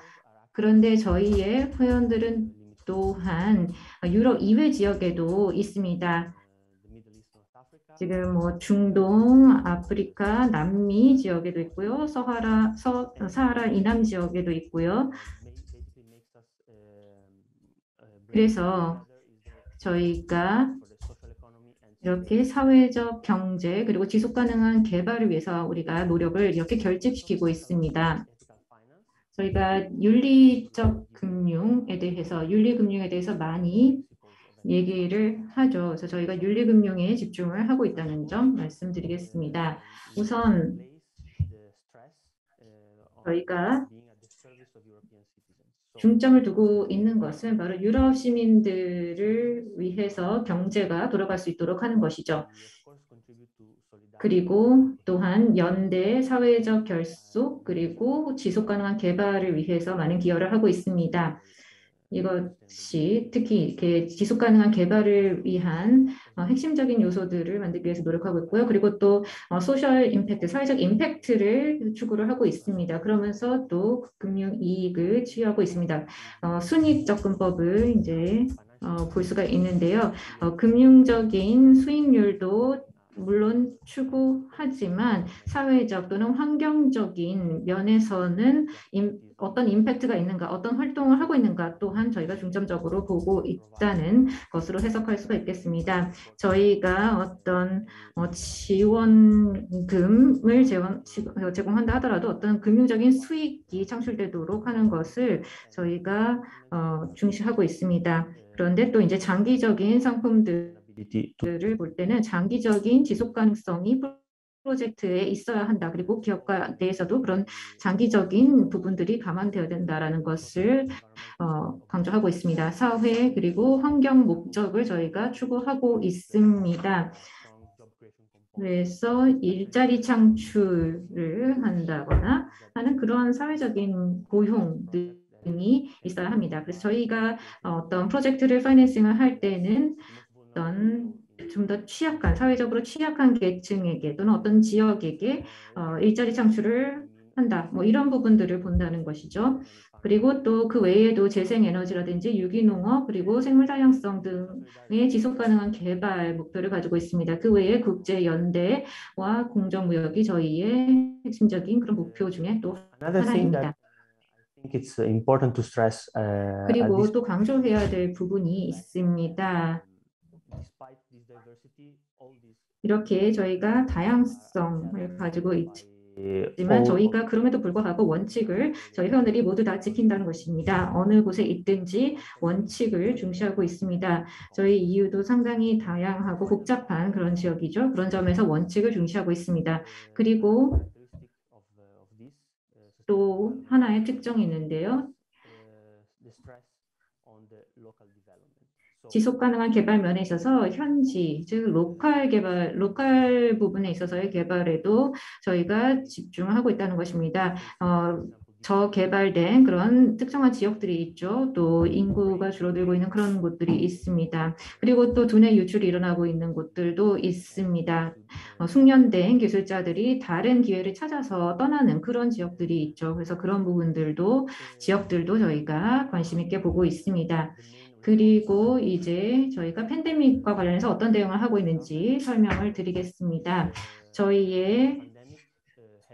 그런데 저희의 회원들은 또한 유럽 이외 지역에도 있습니다. 지금 뭐 중동, 아프리카, 남미 지역에도 있고요. 사하라 이남 지역에도 있고요. 그래서 저희가 이렇게 사회적 경제 그리고 지속 가능한 개발을 위해서 우리가 노력을 이렇게 결집시키고 있습니다. 저희가 윤리적 금융에 대해서 많이 얘기를 하죠. 그래서 저희가 윤리금융에 집중을 하고 있다는 점 말씀드리겠습니다. 우선 저희가 중점을 두고 있는 것은 바로 유럽 시민들을 위해서 경제가 돌아갈 수 있도록 하는 것이죠. 그리고 또한 연대 사회적 결속 그리고 지속 가능한 개발을 위해서 많은 기여를 하고 있습니다. 이것이 특히 이렇게 지속 가능한 개발을 위한 핵심적인 요소들을 만들기 위해서 노력하고 있고요. 그리고 또 소셜 임팩트, 사회적 임팩트를 추구를 하고 있습니다. 그러면서 또 금융 이익을 취하고 있습니다. 순이익접근법을 이제 볼 수가 있는데요. 금융적인 수익률도 물론 추구하지만 사회적 또는 환경적인 면에서는 어떤 임팩트가 있는가, 어떤 활동을 하고 있는가 또한 저희가 중점적으로 보고 있다는 것으로 해석할 수가 있겠습니다. 저희가 어떤 지원금을 제공한다 하더라도 어떤 금융적인 수익이 창출되도록 하는 것을 저희가 중시하고 있습니다. 그런데 또 이제 장기적인 상품들을 볼 때는 장기적인 지속 가능성이 프로젝트에 있어야 한다. 그리고 기업가 내에서도 그런 장기적인 부분들이 감안되어야 된다라는 것을 강조하고 있습니다. 사회 그리고 환경 목적을 저희가 추구하고 있습니다. 그래서 일자리 창출을 한다거나 하는 그러한 사회적인 고용 등이 있어야 합니다. 그래서 저희가 어떤 프로젝트를 파이낸싱을 할 때는 어떤 좀 더 취약한, 사회적으로 취약한 계층에게 또는 어떤 지역에게 일자리 창출을 한다. 뭐 이런 부분들을 본다는 것이죠. 그리고 또 그 외에도 재생에너지라든지 유기농업 그리고 생물다양성 등의 지속가능한 개발 목표를 가지고 있습니다. 그 외에 국제연대와 공정무역이 저희의 핵심적인 그런 목표 중에 또 하나입니다. 그리고 또 강조해야 될 부분이 있습니다. 이렇게 저희가 다양성을 가지고 있지만 저희가 그럼에도 불구하고 원칙을 저희 회원들이 모두 다 지킨다는 것입니다. 어느 곳에 있든지 원칙을 중시하고 있습니다. 저희 EU도 상당히 다양하고 복잡한 그런 지역이죠. 그런 점에서 원칙을 중시하고 있습니다. 그리고 또 하나의 특징이 있는데요. 지속 가능한 개발 면에 있어서 현지, 즉 로컬 부분에 있어서의 개발에도 저희가 집중하고 있다는 것입니다. 저개발된 그런 특정한 지역들이 있죠. 또 인구가 줄어들고 있는 그런 곳들이 있습니다. 그리고 또 두뇌 유출이 일어나고 있는 곳들도 있습니다. 숙련된 기술자들이 다른 기회를 찾아서 떠나는 그런 지역들이 있죠. 그래서 그런 지역들도 저희가 관심 있게 보고 있습니다. 그리고 이제 저희가 팬데믹과 관련해서 어떤 대응을 하고 있는지 설명을 드리겠습니다. 저희의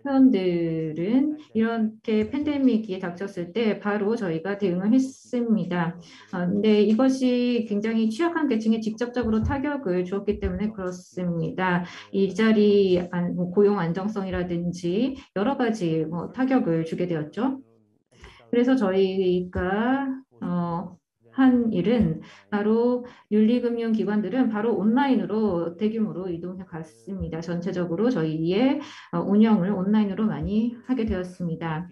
회원들은 이렇게 팬데믹이 닥쳤을 때 바로 저희가 대응을 했습니다. 근데 이것이 굉장히 취약한 계층에 직접적으로 타격을 주었기 때문에 그렇습니다. 일자리 고용 안정성이라든지 여러 가지 타격을 주게 되었죠. 그래서 저희가 한 일은 바로 윤리금융기관들은 바로 온라인으로 대규모로 이동해 갔습니다. 전체적으로 저희의 운영을 온라인으로 많이 하게 되었습니다.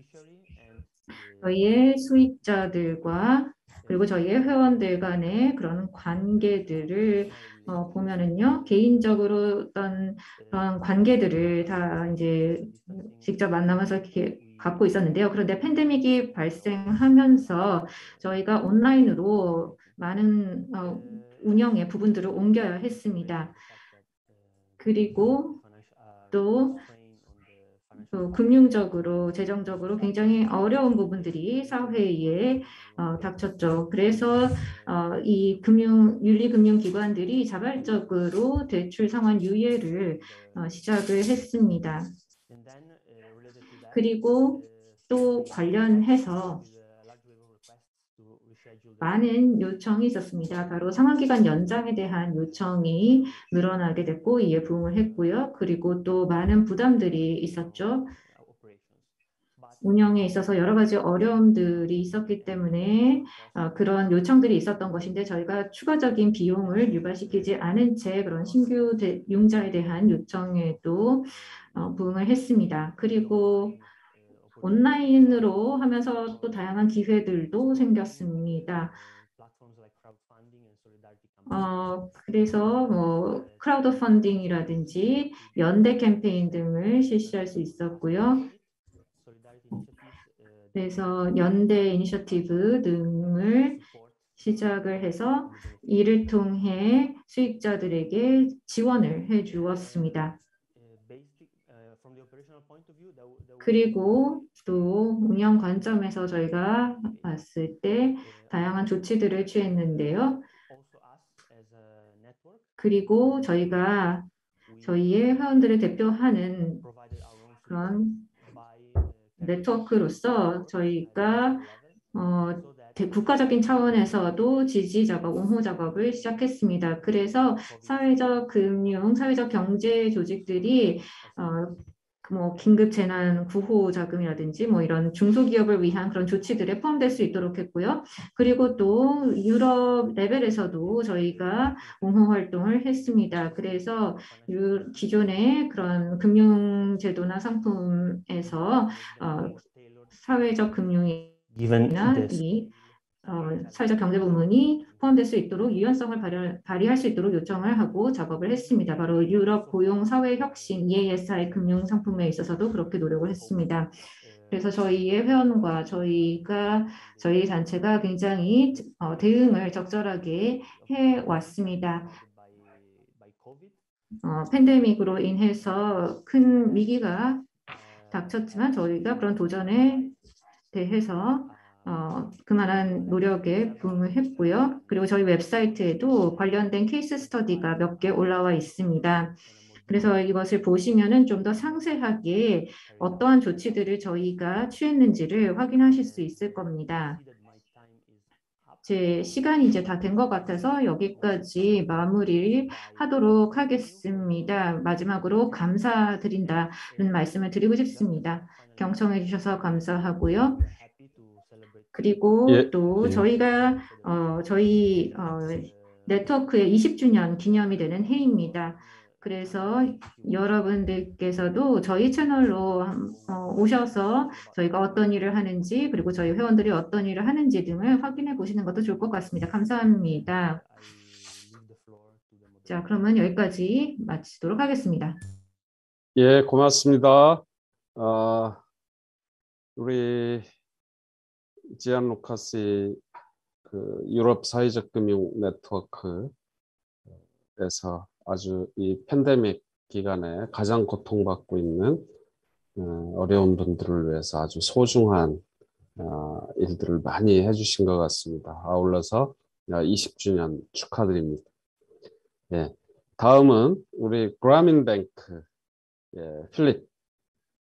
저희의 수익자들과 그리고 저희의 회원들 간의 그런 관계들을 보면은요, 개인적으로 어떤 그런 관계들을 다 이제 직접 만나면서 이렇게 갖고 있었는데요. 그런데 팬데믹이 발생하면서 저희가 온라인으로 많은 운영의 부분들을 옮겨야 했습니다. 그리고 또 또 금융적으로, 재정적으로 굉장히 어려운 부분들이 사회에 닥쳤죠. 그래서 이 윤리금융기관들이 자발적으로 대출 상환 유예를 시작을 했습니다. 그리고 또 관련해서 많은 요청이 있었습니다. 바로 상환기간 연장에 대한 요청이 늘어나게 됐고 이에 부응을 했고요. 그리고 또 많은 부담들이 있었죠. 운영에 있어서 여러 가지 어려움들이 있었기 때문에 그런 요청들이 있었던 것인데 저희가 추가적인 비용을 유발시키지 않은 채 그런 신규 융자에 대한 요청에도 부응을 했습니다. 그리고 온라인으로 하면서 또 다양한 기회들도 생겼습니다. 그래서 뭐 크라우드 펀딩이라든지 연대 캠페인 등을 실시할 수 있었고요. 그래서 연대 이니셔티브 등을 시작을 해서 이를 통해 수익자들에게 지원을 해 주었습니다. 그리고 또 운영 관점에서 저희가 봤을 때 다양한 조치들을 취했는데요. 그리고 저희가 저희의 회원들을 대표하는 그런 네트워크로서 저희가 국가적인 차원에서도 지지 작업, 옹호 작업을 시작했습니다. 그래서 사회적 금융, 사회적 경제 조직들이 뭐 긴급 재난 구호 자금이라든지 뭐 이런 중소기업을 위한 그런 조치들에 포함될 수 있도록 했고요. 그리고 또 유럽 레벨에서도 저희가 옹호 활동을 했습니다. 그래서 기존의 그런 금융제도나 상품에서 사회적 금융이나 이 사회적 경제 부문이 포함될 수 있도록 유연성을 발휘할 수 있도록 요청을 하고 작업을 했습니다. 바로 유럽 고용 사회 혁신 EASI 금융 상품에 있어서도 그렇게 노력을 했습니다. 그래서 저희의 회원과 저희 단체가 굉장히 대응을 적절하게 해왔습니다. 팬데믹으로 인해서 큰 위기가 닥쳤지만 저희가 그런 도전에 대해서 그만한 노력에 부응을 했고요. 그리고 저희 웹사이트에도 관련된 케이스 스터디가 몇 개 올라와 있습니다. 그래서 이것을 보시면은 좀 더 상세하게 어떠한 조치들을 저희가 취했는지를 확인하실 수 있을 겁니다. 제 시간이 이제 다 된 것 같아서 여기까지 마무리하도록 하겠습니다. 마지막으로 감사드린다는 말씀을 드리고 싶습니다. 경청해 주셔서 감사하고요. 그리고 또 저희가 저희 네트워크의 20주년 기념이 되는 해입니다. 그래서 여러분들께서도 저희 채널로 오셔서 저희가 어떤 일을 하는지 그리고 저희 회원들이 어떤 일을 하는지 등을 확인해 보시는 것도 좋을 것 같습니다. 감사합니다. 자, 그러면 여기까지 마치도록 하겠습니다. 예, 고맙습니다. 우리 지안 루카스 그 유럽 사회적 금융 네트워크에서 아주 이 팬데믹 기간에 가장 고통받고 있는 어려운 분들을 위해서 아주 소중한 일들을 많이 해주신 것 같습니다. 아울러서 20주년 축하드립니다. 예, 다음은 우리 그라민뱅크 필립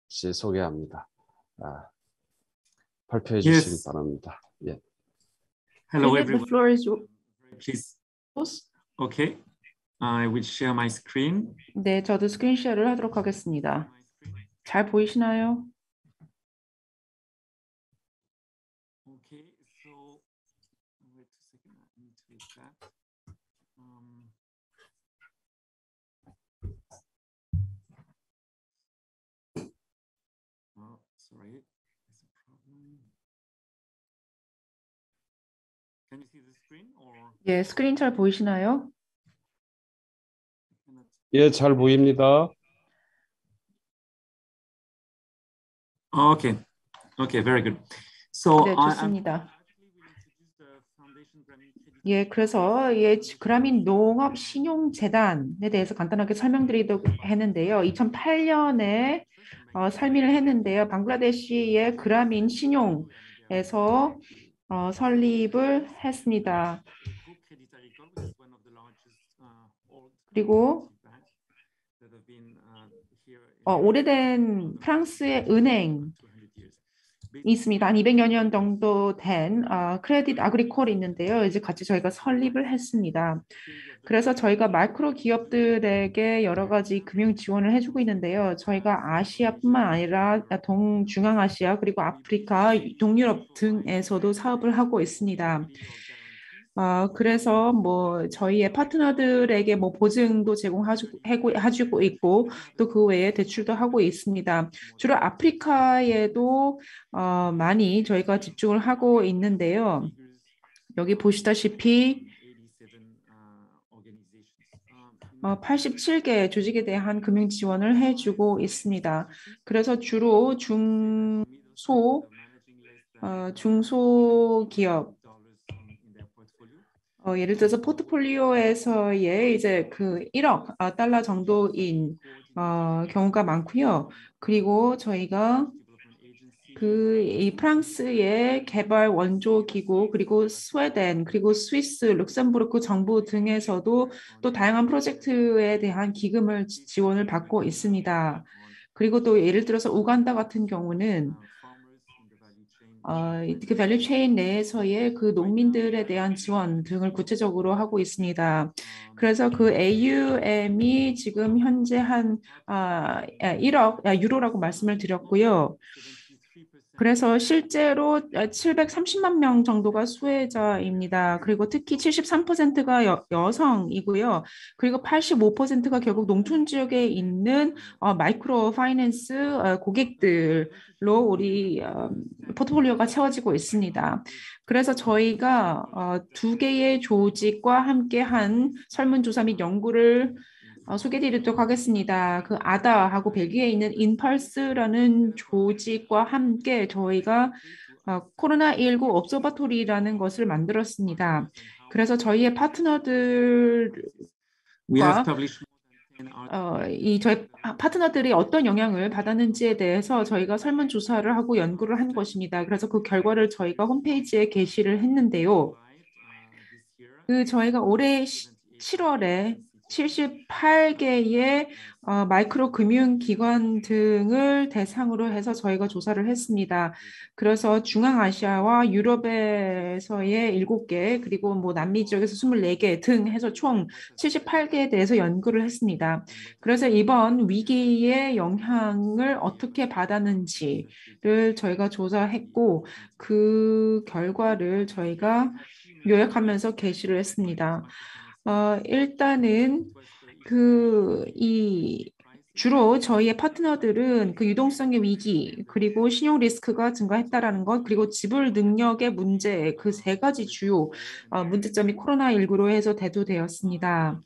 씨 소개합니다. 발표해 주시기 바랍니다. 예. Hello Philip, the everyone. floor is yours. Please. Okay. I will share my screen. 네, 저도 스크린샷을 하도록 하겠습니다. 잘 보이시나요? Okay. So wait a second. I need to read that. Oh, sorry. There's a problem. Can you see the screen or? 예, 스크린 잘 보이시나요? 예, 잘 보입니다. Okay. Okay, very good. So 네, 좋습니다. 예, 그래서 그라민 농업 신용 재단에 대해서 간단하게 설명드리도록 했는데요. 2008년에 설명을 했는데요. 방글라데시의 그라민 신용에서 설립을 했습니다. 그리고 오래된 프랑스의 은행이 있습니다. 한 200여 년 정도 된 크레딧 아그리콜이 있는데요. 이제 같이 저희가 설립을 했습니다. 그래서 저희가 마이크로 기업들에게 여러 가지 금융 지원을 해주고 있는데요. 저희가 아시아뿐만 아니라 동중앙아시아 그리고 아프리카, 동유럽 등에서도 사업을 하고 있습니다. 그래서 뭐 저희의 파트너들에게 뭐 보증도 제공해주고 있고 또 그 외에 대출도 하고 있습니다. 주로 아프리카에도 많이 저희가 집중을 하고 있는데요. 여기 보시다시피 87개 조직에 대한 금융 지원을 해주고 있습니다. 그래서 주로 중소기업 예를 들어서 포트폴리오에서의 이제 그 1억 달러 정도인 경우가 많고요. 그리고 저희가 이 프랑스의 개발 원조 기구 그리고 스웨덴 그리고 스위스, 룩셈부르크 정부 등에서도 또 다양한 프로젝트에 대한 기금을 지원을 받고 있습니다. 그리고 또 예를 들어서 우간다 같은 경우는 그 밸류 체인 내에서의 그 농민들에 대한 지원 등을 구체적으로 하고 있습니다. 그래서 그 AUM이 지금 현재 한 1억 유로라고 말씀을 드렸고요. 그래서 실제로 730만 명 정도가 수혜자입니다. 그리고 특히 73%가 여성이고요. 그리고 85%가 결국 농촌 지역에 있는 마이크로 파이낸스 고객들로 우리 포트폴리오가 채워지고 있습니다. 그래서 저희가 두 개의 조직과 함께한 설문조사 및 연구를 소개드리도록 하겠습니다. 그 아다하고 벨기에에 있는 인펄스라는 조직과 함께 저희가 코로나19 observatory라는 것을 만들었습니다. 그래서 저희의 파트너들과 저희 파트너들이 어떤 영향을 받았는지에 대해서 저희가 설문조사를 하고 연구를 한 것입니다. 그래서 그 결과를 저희가 홈페이지에 게시를 했는데요. 저희가 올해 7월에 78개의 마이크로 금융기관 등을 대상으로 해서 저희가 조사를 했습니다. 그래서 중앙아시아와 유럽에서의 7개 그리고 뭐 남미 지역에서 24개 등 해서 총 78개에 대해서 연구를 했습니다. 그래서 이번 위기의 영향을 어떻게 받았는지를 저희가 조사했고 그 결과를 저희가 요약하면서 게시를 했습니다. 일단은 주로 저희의 파트너들은 그 유동성의 위기 그리고 신용 리스크가 증가했다라는 것 그리고 지불 능력의 문제 그 세 가지 주요 문제점이 코로나19로 해서 대두되었습니다.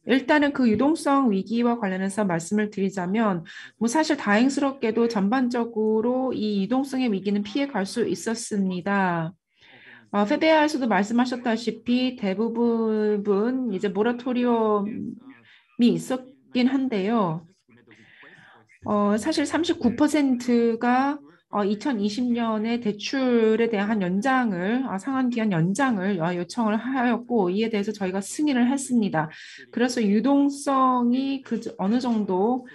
일단은 그 유동성 위기와 관련해서 말씀을 드리자면 뭐 사실 다행스럽게도 전반적으로 이 유동성의 위기는 피해갈 수 있었습니다. 페베아에서도 말씀하셨다시피 대부분 이제 모라토리엄이 있었긴 한데요. 사실 39%가 2020년에 대출에 대한 연장을 상환기한 연장을 요청을 하였고 이에 대해서 저희가 승인을 했습니다. 그래서 유동성이 어느 정도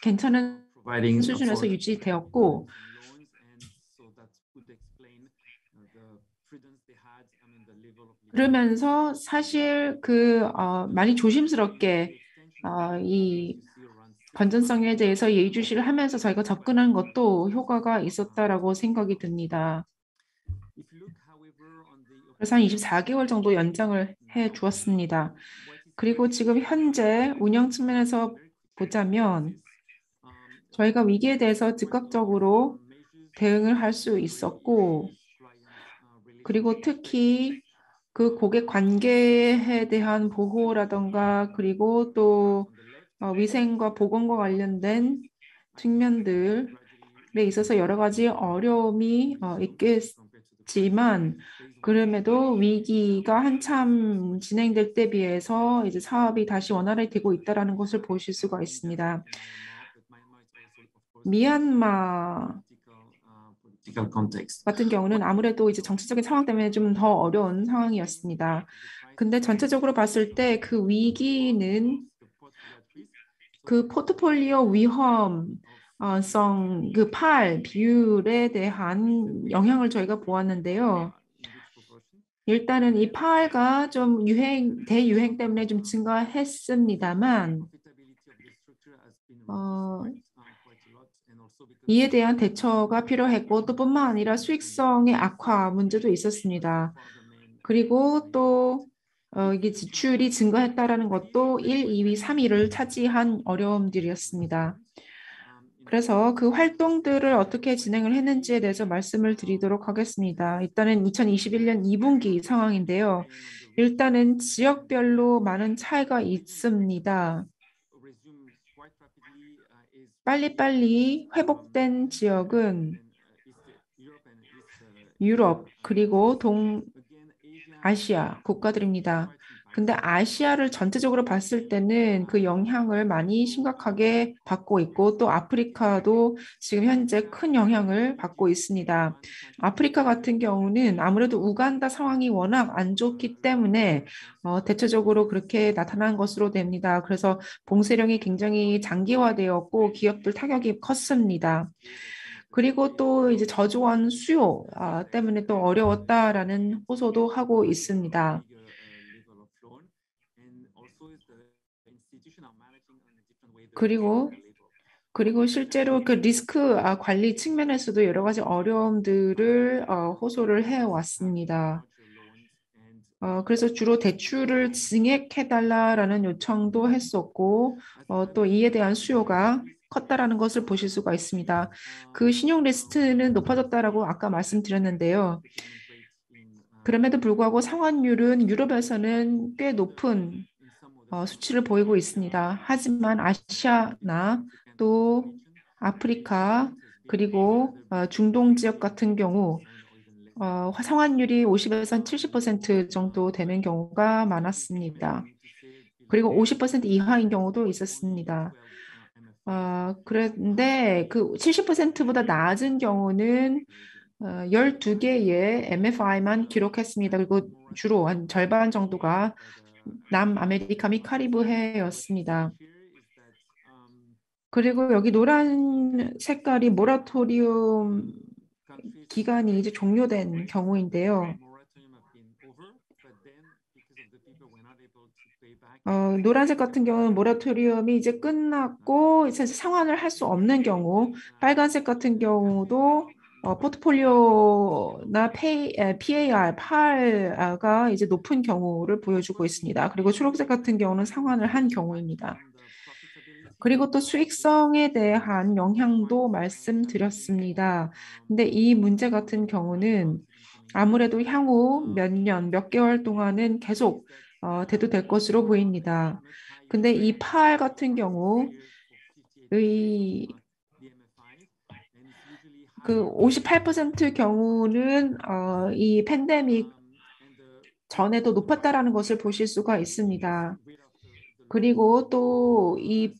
괜찮은 수준에서 유지되었고 그러면서 사실 많이 조심스럽게 이 건전성에 대해서 예의주시를 하면서 저희가 접근한 것도 효과가 있었다라고 생각이 듭니다. 그래서 한 24개월 정도 연장을 해 주었습니다. 그리고 지금 현재 운영 측면에서 보자면 저희가 위기에 대해서 즉각적으로 대응을 할 수 있었고 그리고 특히 그 고객 관계에 대한 보호라던가 그리고 또 위생과 보건과 관련된 측면들에 있어서 여러 가지 어려움이 있겠지만 그럼에도 위기가 한참 진행될 때 비해서 이제 사업이 다시 원활히 되고 있다는 것을 보실 수가 있습니다. 미얀마 같은 경우는 아무래도 이제 정치적인 상황 때문에 좀 더 어려운 상황이었습니다. 근데 전체적으로 봤을 때 그 위기는 그 포트폴리오 위험성 그 팔 비율에 대한 영향을 저희가 보았는데요. 일단은 이 파가 좀 대유행 때문에 좀 증가했습니다만 이에 대한 대처가 필요했고 또 뿐만 아니라 수익성의 악화 문제도 있었습니다. 그리고 또 이게 지출이 증가했다라는 것도 1, 2위, 3위를 차지한 어려움들이었습니다. 그래서 그 활동들을 어떻게 진행을 했는지에 대해서 말씀을 드리도록 하겠습니다. 일단은 2021년 2분기 상황인데요. 일단은 지역별로 많은 차이가 있습니다. 빨리빨리 회복된 지역은 유럽 그리고 동아시아 국가들입니다. 근데 아시아를 전체적으로 봤을 때는 그 영향을 많이 심각하게 받고 있고 또 아프리카도 지금 현재 큰 영향을 받고 있습니다. 아프리카 같은 경우는 아무래도 우간다 상황이 워낙 안 좋기 때문에 대체적으로 그렇게 나타난 것으로 됩니다. 그래서 봉쇄령이 굉장히 장기화되었고 기업들 타격이 컸습니다. 그리고 또 이제 저조한 수요 때문에 또 어려웠다라는 호소도 하고 있습니다. 그리고 실제로 그 리스크 관리 측면에서도 여러 가지 어려움들을 호소를 해왔습니다. 그래서 주로 대출을 증액해달라라는 요청도 했었고 또 이에 대한 수요가 컸다라는 것을 보실 수가 있습니다. 그 신용 리스트는 높아졌다라고 아까 말씀드렸는데요. 그럼에도 불구하고 상환율은 유럽에서는 꽤 높은 수치를 보이고 있습니다. 하지만 아시아나 또 아프리카 그리고 중동 지역 같은 경우 상환율이 50에서 70% 정도 되는 경우가 많았습니다. 그리고 50% 이하인 경우도 있었습니다. 그런데 그 70%보다 낮은 경우는 12개의 MFI만 기록했습니다. 그리고 주로 한 절반 정도가 남아메리카 및 카리브해였습니다. 그리고 여기 노란 색깔이 모라토리움 기간이 이제 종료된 경우인데요. 노란색 같은 경우는 모라토리움이 이제 끝났고 이제 상환을 할 수 없는 경우, 빨간색 같은 경우도 포트폴리오나 PAR, PAR가 이제 높은 경우를 보여주고 있습니다. 그리고 초록색 같은 경우는 상환을 한 경우입니다. 그리고 또 수익성에 대한 영향도 말씀드렸습니다. 근데 이 문제 같은 경우는 아무래도 향후 몇 년, 몇 개월 동안은 계속 대두될 것으로 보입니다. 근데 이 PAR 같은 경우 그 58% 경우는 이 팬데믹 전에도 높았다라는 것을 보실 수가 있습니다. 그리고 또 이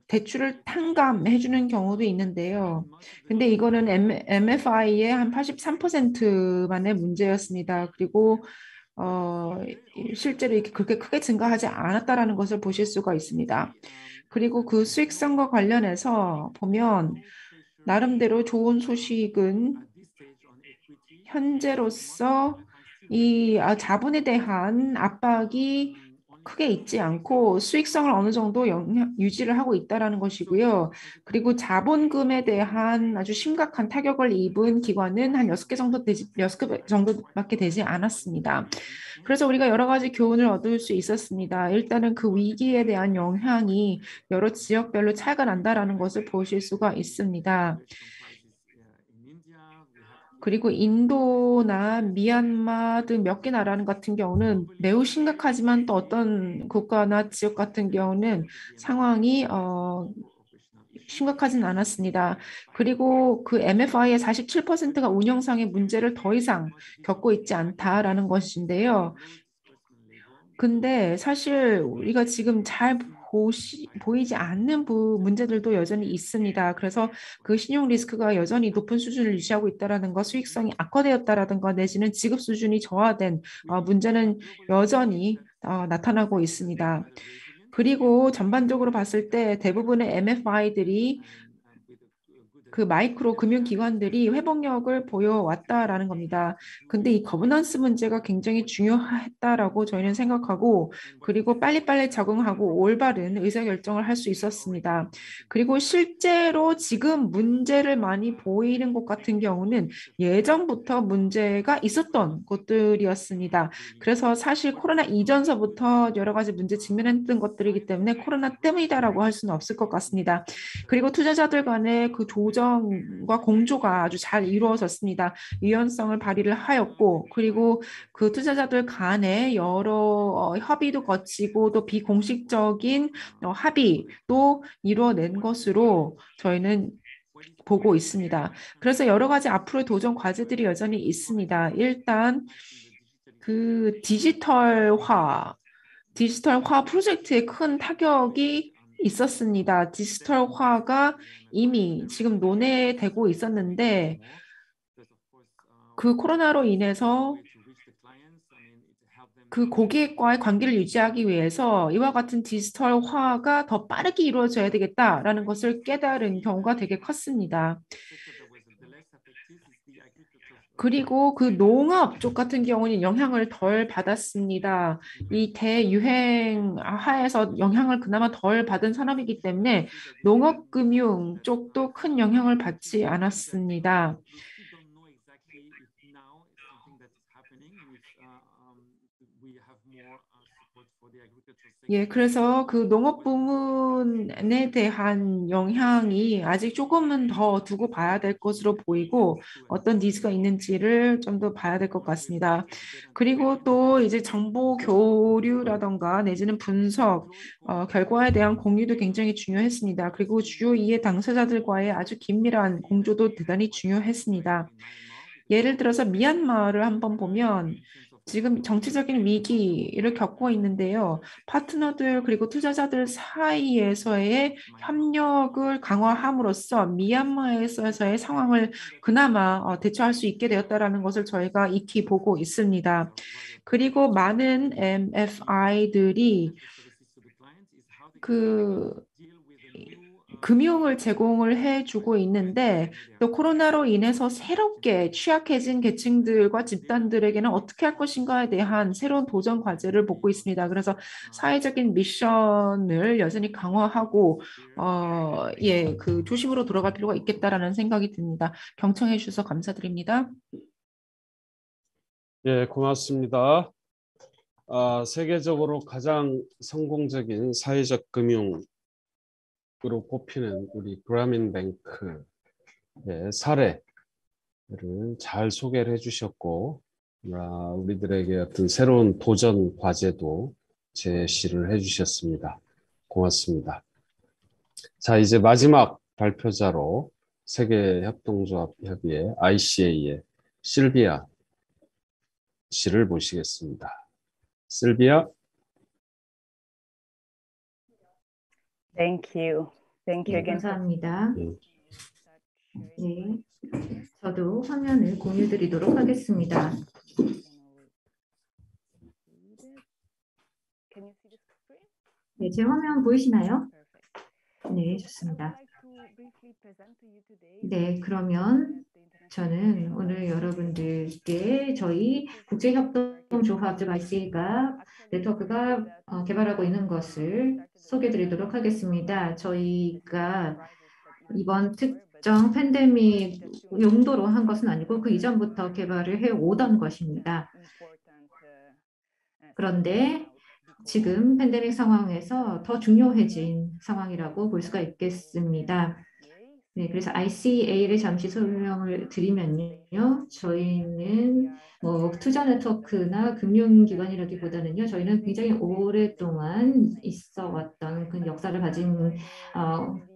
대출을 탕감해주는 경우도 있는데요. 근데 이거는 MFI의 한 83%만의 문제였습니다. 그리고 실제로 이렇게 그렇게 크게 증가하지 않았다라는 것을 보실 수가 있습니다. 그리고 그 수익성과 관련해서 보면 나름대로 좋은 소식은 현재로서 이 자본에 대한 압박이 크게 있지 않고 수익성을 어느 정도 유지를 하고 있다는 것이고요. 그리고 자본금에 대한 아주 심각한 타격을 입은 기관은 한 6개 정도밖에 되지 않았습니다. 그래서 우리가 여러 가지 교훈을 얻을 수 있었습니다. 일단은 그 위기에 대한 영향이 여러 지역별로 차이가 난다라는 것을 보실 수가 있습니다. 그리고 인도나 미얀마 등 몇 개 나라 같은 경우는 매우 심각하지만 또 어떤 국가나 지역 같은 경우는 상황이 심각하진 않았습니다. 그리고 그 MFI의 47%가 운영상의 문제를 더 이상 겪고 있지 않다라는 것인데요. 근데 사실 우리가 지금 잘 보이지 않는 문제들도 여전히 있습니다. 그래서 그 신용 리스크가 여전히 높은 수준을 유지하고 있다라는 것, 수익성이 악화되었다라는 것, 내지는 지급 수준이 저하된 문제는 여전히 나타나고 있습니다. 그리고 전반적으로 봤을 때 대부분의 MFI들이 그 마이크로 금융기관들이 회복력을 보여왔다라는 겁니다. 근데 이 거버넌스 문제가 굉장히 중요했다라고 저희는 생각하고, 그리고 빨리빨리 적응하고 올바른 의사결정을 할 수 있었습니다. 그리고 실제로 지금 문제를 많이 보이는 것 같은 경우는 예전부터 문제가 있었던 것들이었습니다. 그래서 사실 코로나 이전서부터 여러 가지 문제 직면했던 것들이기 때문에 코로나 때문이다라고 할 수는 없을 것 같습니다. 그리고 투자자들 간의 그 조정과 공조가 아주 잘 이루어졌습니다. 유연성을 발휘를 하였고, 그리고 그 투자자들 간에 여러 협의도 거치고 또 비공식적인 합의도 이루어낸 것으로 저희는 보고 있습니다. 그래서 여러 가지 앞으로의 도전 과제들이 여전히 있습니다. 일단 그 디지털화 프로젝트에 큰 타격이 있었습니다. 디지털화가 이미 지금 논의되고 있었는데 그 코로나로 인해서 그 고객과의 관계를 유지하기 위해서 이와 같은 디지털화가 더 빠르게 이루어져야 되겠다라는 것을 깨달은 경우가 되게 컸습니다. 그리고 그 농업 쪽 같은 경우는 영향을 덜 받았습니다. 이 대유행 하에서 영향을 그나마 덜 받은 산업이기 때문에 농업금융 쪽도 큰 영향을 받지 않았습니다. 예, 그래서 그 농업 부문에 대한 영향이 아직 조금은 더 두고 봐야 될 것으로 보이고 어떤 니즈가 있는지를 좀 더 봐야 될 것 같습니다. 그리고 또 이제 정보 교류라던가 내지는 분석, 결과에 대한 공유도 굉장히 중요했습니다. 그리고 주요 이해 당사자들과의 아주 긴밀한 공조도 대단히 중요했습니다. 예를 들어서 미얀마를 한번 보면 지금 정치적인 위기를 겪고 있는데요. 파트너들 그리고 투자자들 사이에서의 협력을 강화함으로써 미얀마에서의 상황을 그나마 대처할 수 있게 되었다라는 것을 저희가 익히 보고 있습니다. 그리고 많은 MFI들이 그 금융을 제공을 해주고 있는데 또 코로나로 인해서 새롭게 취약해진 계층들과 집단들에게는 어떻게 할 것인가에 대한 새로운 도전 과제를 보고 있습니다. 그래서 사회적인 미션을 여전히 강화하고 그 조심으로 돌아갈 필요가 있겠다라는 생각이 듭니다. 경청해 주셔서 감사드립니다. 예, 고맙습니다. 세계적으로 가장 성공적인 사회적 금융 으로 꼽히는 우리 그라민뱅크의 사례를 잘 소개를 해주셨고 우리들에게 어떤 새로운 도전 과제도 제시를 해주셨습니다. 고맙습니다. 자, 이제 마지막 발표자로 세계협동조합협의회 ICA의 실비아 씨를 모시겠습니다. 실비아. Thank you. Thank you 네, again. 감사합니다. 네, 저도 화면을 공유드리도록 하겠습니다. 네, 제 화면 보이시나요? 네, 좋습니다. 네, 그러면 저는 오늘 여러분들께 저희 국제협동조합 ICA가 네트워크가 개발하고 있는 것을 소개드리도록 하겠습니다. 저희가 이번 특정 팬데믹 용도로 한 것은 아니고 그 이전부터 개발을 해오던 것입니다. 그런데 지금 팬데믹 상황에서 더 중요해진 상황이라고 볼 수가 있겠습니다. 네, 그래서 ICA를 잠시 설명을 드리면요. 저희는 투자 네트워크나 금융기관이라기보다는요. 저희는 굉장히 오랫동안 있어 왔던 그 역사를 가진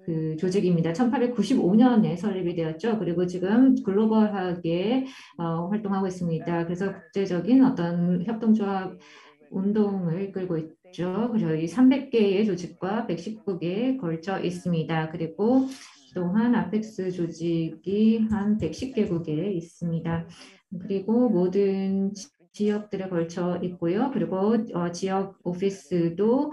그 조직입니다. 1895년에 설립이 되었죠. 그리고 지금 글로벌하게 활동하고 있습니다. 그래서 국제적인 어떤 협동조합 운동을 이끌고 저희 300개의 조직과 119개에 걸쳐 있습니다. 그리고 또한 아펙스 조직이 한 110개국에 있습니다. 그리고 모든 지역들에 걸쳐 있고요. 그리고 지역 오피스도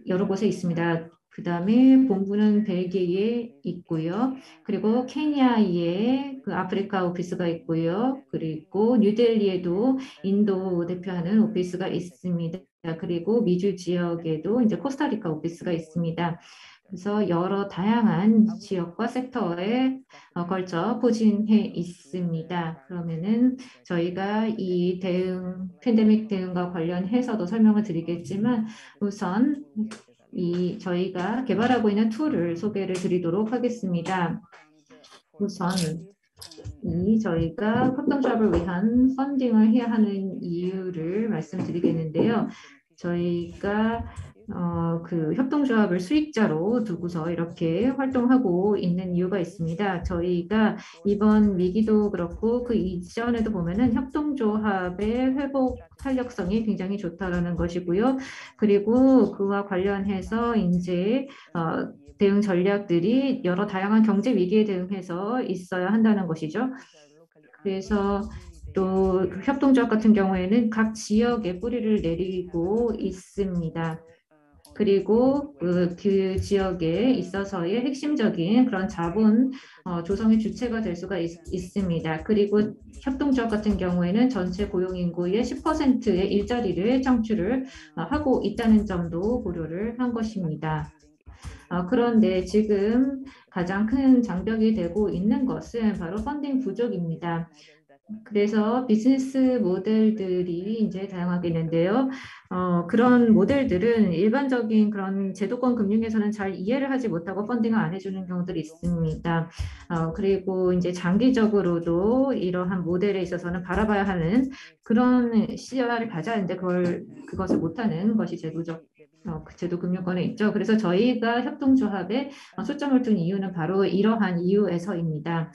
여러 곳에 있습니다. 그 다음에 본부는 벨기에에 있고요. 그리고 케냐에 그 아프리카 오피스가 있고요. 그리고 뉴델리에도 인도 대표하는 오피스가 있습니다. 그리고 미주 지역에도 이제 코스타리카 오피스가 있습니다. 그래서 여러 다양한 지역과 섹터에 걸쳐 포진해 있습니다. 그러면은 저희가 이 팬데믹 대응과 관련해서도 설명을 드리겠지만 우선 저희가 개발하고 있는 툴을 소개를 드리도록 하겠습니다. 우선 저희가 협동조합을 위한 펀딩을 해야 하는 이유를 말씀드리겠는데요. 저희가 그 협동조합을 수익자로 두고서 이렇게 활동하고 있는 이유가 있습니다. 저희가 이번 위기도 그렇고 그 이전에도 보면은 협동조합의 회복 탄력성이 굉장히 좋다라는 것이고요. 그리고 그와 관련해서 이제 대응 전략들이 여러 다양한 경제 위기에 대응해서 있어야 한다는 것이죠. 그래서 또 협동조합 같은 경우에는 각 지역에 뿌리를 내리고 있습니다. 그리고 그 지역에 있어서의 핵심적인 그런 자본 조성의 주체가 될 수가 있습니다. 그리고 협동조합 같은 경우에는 전체 고용인구의 10%의 일자리를 창출을 하고 있다는 점도 고려를 한 것입니다. 그런데 지금 가장 큰 장벽이 되고 있는 것은 바로 펀딩 부족입니다. 그래서 비즈니스 모델들이 이제 다양하게 있는데요. 그런 모델들은 일반적인 그런 제도권 금융에서는 잘 이해를 하지 못하고 펀딩을 안 해주는 경우들이 있습니다. 그리고 이제 장기적으로도 이러한 모델에 있어서는 바라봐야 하는 그런 시야를 가져야 하는데 그것을 못하는 것이 제도 금융권에 있죠. 그래서 저희가 협동조합에 초점을 둔 이유는 바로 이러한 이유에서입니다.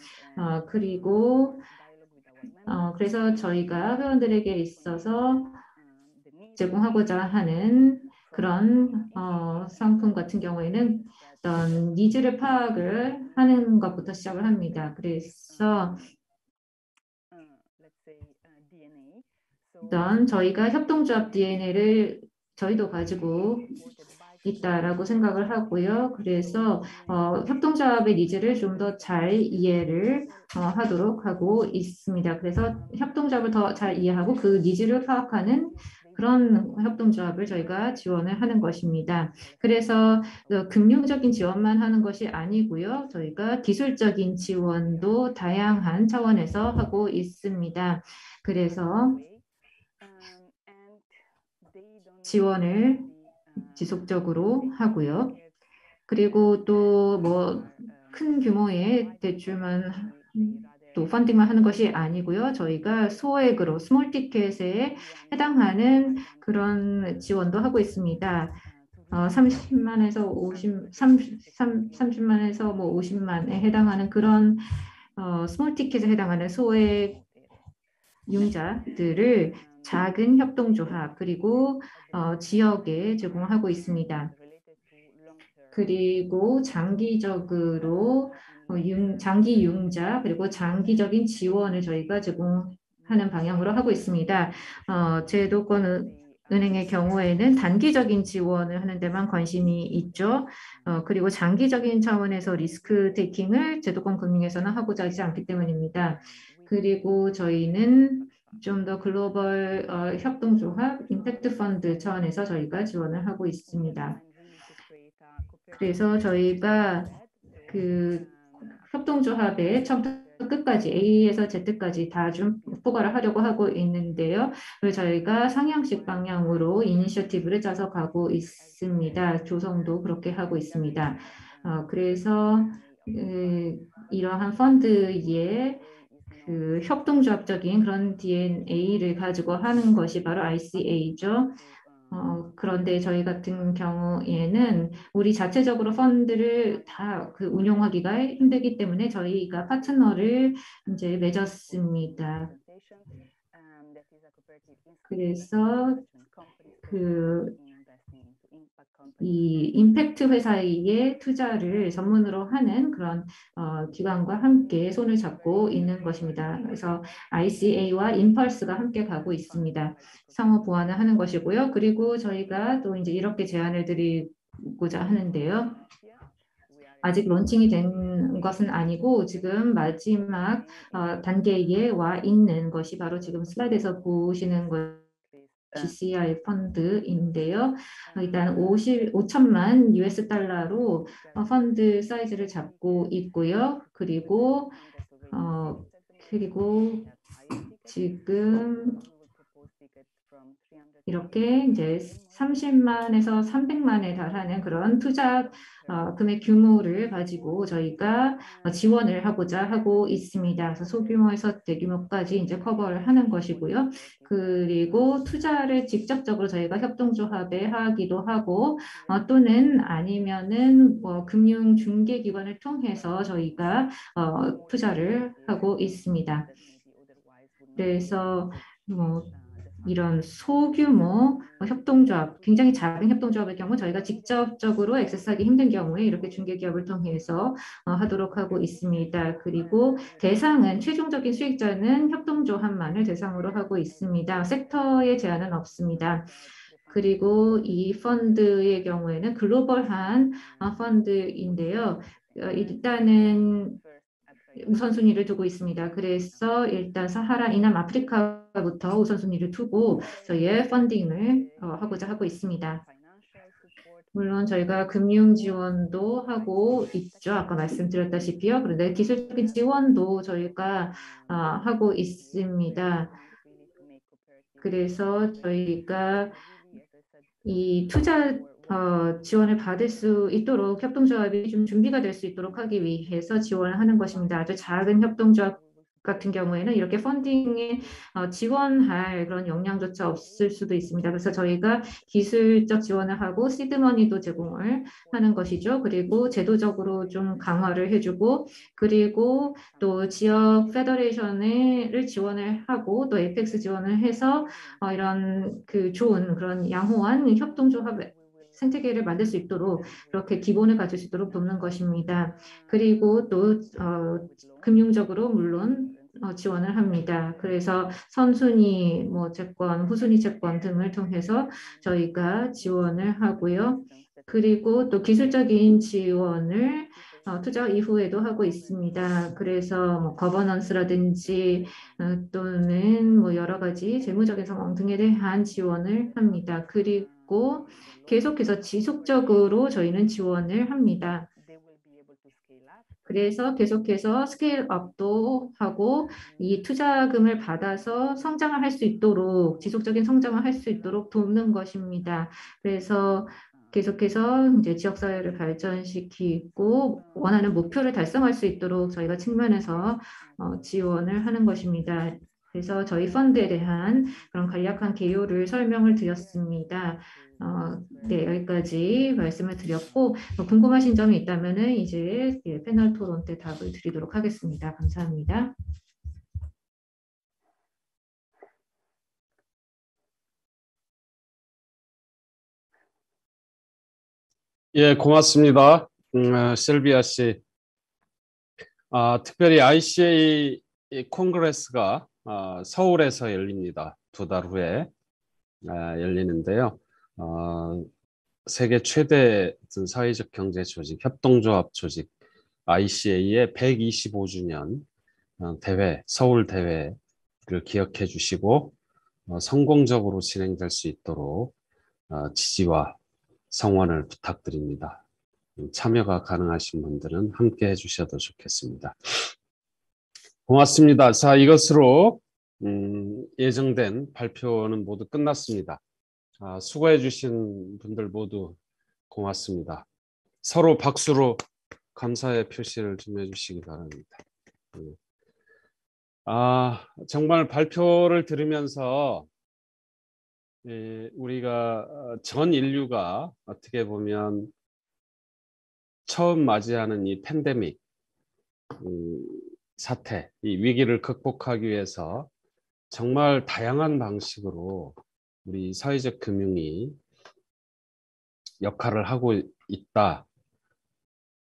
그래서 저희가 회원들에게 있어서 제공하고자 하는 그런 상품 같은 경우에는 어떤 니즈를 파악을 하는 것부터 시작을 합니다. 그래서 일단 저희가 협동조합 DNA를 저희도 가지고 있다라고 생각을 하고요. 그래서 협동조합의 니즈를 좀 더 잘 이해를 하도록 하고 있습니다. 그래서 협동조합을 더 잘 이해하고 그 니즈를 파악하는 그런 협동조합을 저희가 지원을 하는 것입니다. 그래서 금융적인 지원만 하는 것이 아니고요. 저희가 기술적인 지원도 다양한 차원에서 하고 있습니다. 그래서 지원을 지속적으로 하고요. 그리고 또 뭐 큰 규모의 대출만 또 펀딩만 하는 것이 아니고요. 저희가 소액으로 스몰 티켓에 해당하는 그런 지원도 하고 있습니다. 30만에서 30만에서 뭐 50만에 해당하는 그런 스몰 티켓에 해당하는 소액 융자들을 작은 협동조합 그리고 지역에 제공하고 있습니다. 그리고 장기적으로 장기 융자 그리고 장기적인 지원을 저희가 제공하는 방향으로 하고 있습니다. 제도권 은행의 경우에는 단기적인 지원을 하는 데만 관심이 있죠. 그리고 장기적인 차원에서 리스크 테이킹을 제도권 금융에서는 하고자 하지 않기 때문입니다. 그리고 저희는 좀 더 글로벌 협동조합 임팩트 펀드 차원에서 저희가 지원을 하고 있습니다. 그래서 저희가 그 협동조합의 처음부터 끝까지 A에서 Z까지 다 좀 포괄을 하려고 하고 있는데요. 그래서 저희가 상향식 방향으로 이니셔티브를 짜서 가고 있습니다. 조성도 그렇게 하고 있습니다. 그래서 이러한 펀드의 그 협동조합적인 그런 DNA를 가지고 하는 것이 바로 ICA죠. 그런데 저희 같은 경우에는 우리 자체적으로 펀드를 다 그 운용하기가 힘들기 때문에 저희가 파트너를 이제 맺었습니다. 그래서 그 이 임팩트 회사의 투자를 전문으로 하는 그런 기관과 함께 손을 잡고 있는 것입니다. 그래서 ICA와 임펄스가 함께 가고 있습니다. 상호 보완을 하는 것이고요. 그리고 저희가 또 이제 이렇게 제안을 드리고자 하는데요. 아직 론칭이 된 것은 아니고 지금 마지막 단계에 와 있는 것이 바로 지금 슬라이드에서 보시는 것 GCI 펀드인데요. 일단 5천만 US 달러로 펀드 사이즈를 잡고 있고요. 그리고 지금 이렇게 이제 30만에서 300만에 달하는 그런 투자 금액 규모를 가지고 저희가 지원을 하고자 하고 있습니다. 그래서 소규모에서 대규모까지 이제 커버를 하는 것이고요. 그리고 투자를 직접적으로 저희가 협동조합에 하기도 하고 또는 아니면은 금융 중개기관을 통해서 저희가 투자를 하고 있습니다. 그래서 이런 소규모 협동조합, 굉장히 작은 협동조합의 경우 저희가 직접적으로 액세스하기 힘든 경우에 이렇게 중개기업을 통해서 하도록 하고 있습니다. 그리고 대상은 최종적인 수익자는 협동조합만을 대상으로 하고 있습니다. 섹터의 제한은 없습니다. 그리고 이 펀드의 경우에는 글로벌한 펀드인데요. 일단은 우선순위를 두고 있습니다. 그래서 일단 사하라 이남 아프리카부터 우선순위를 두고 저희의 펀딩을 하고자 하고 있습니다. 물론 저희가 금융 지원도 하고 있죠. 아까 말씀드렸다시피요. 그런데 기술적인 지원도 저희가 하고 있습니다. 그래서 저희가 이 투자 지원을 받을 수 있도록 협동조합이 좀 준비가 될 수 있도록 하기 위해서 지원을 하는 것입니다. 아주 작은 협동조합 같은 경우에는 이렇게 펀딩에 지원할 그런 역량조차 없을 수도 있습니다. 그래서 저희가 기술적 지원을 하고 시드머니도 제공을 하는 것이죠. 그리고 제도적으로 좀 강화를 해주고 그리고 또 지역 페더레이션을 지원을 하고 또 에이펙스 지원을 해서 이런 그 좋은 그런 양호한 협동조합 생태계를 만들 수 있도록 그렇게 기본을 가질 수 있도록 돕는 것입니다. 그리고 또 금융적으로 물론 지원을 합니다. 그래서 선순위 채권, 후순위 채권 등을 통해서 저희가 지원을 하고요. 그리고 또 기술적인 지원을 투자 이후에도 하고 있습니다. 그래서 거버넌스라든지 또는 여러 가지 재무적인 상황 등에 대한 지원을 합니다. 그리고 계속해서 지속적으로 저희는 지원을 합니다. 그래서 계속해서 스케일업도 하고 이 투자금을 받아서 성장을 할 수 있도록 지속적인 성장을 할 수 있도록 돕는 것입니다. 그래서 계속해서 이제 지역사회를 발전시키고 원하는 목표를 달성할 수 있도록 저희가 측면에서 지원을 하는 것입니다. 그래서 저희 펀드에 대한 그런 간략한 개요를 설명을 드렸습니다. 네, 여기까지 말씀을 드렸고 궁금하신 점이 있다면은 이제 패널 토론 때 답을 드리도록 하겠습니다. 감사합니다. 예, 고맙습니다. 실비아 씨. 특별히 ICA 콩그레스가 서울에서 열립니다. 2달 후에 열리는데요. 세계 최대 사회적 경제 조직, 협동조합 조직 ICA의 125주년 대회, 서울 대회를 기억해 주시고 성공적으로 진행될 수 있도록 지지와 성원을 부탁드립니다. 참여가 가능하신 분들은 함께 해주셔도 좋겠습니다. 고맙습니다. 자, 이것으로 예정된 발표는 모두 끝났습니다. 수고해 주신 분들 모두 고맙습니다. 서로 박수로 감사의 표시를 좀 해주시기 바랍니다. 정말 발표를 들으면서 우리가 전 인류가 어떻게 보면 처음 맞이하는 이 팬데믹 사태, 이 위기를 극복하기 위해서 정말 다양한 방식으로 우리 사회적 금융이 역할을 하고 있다.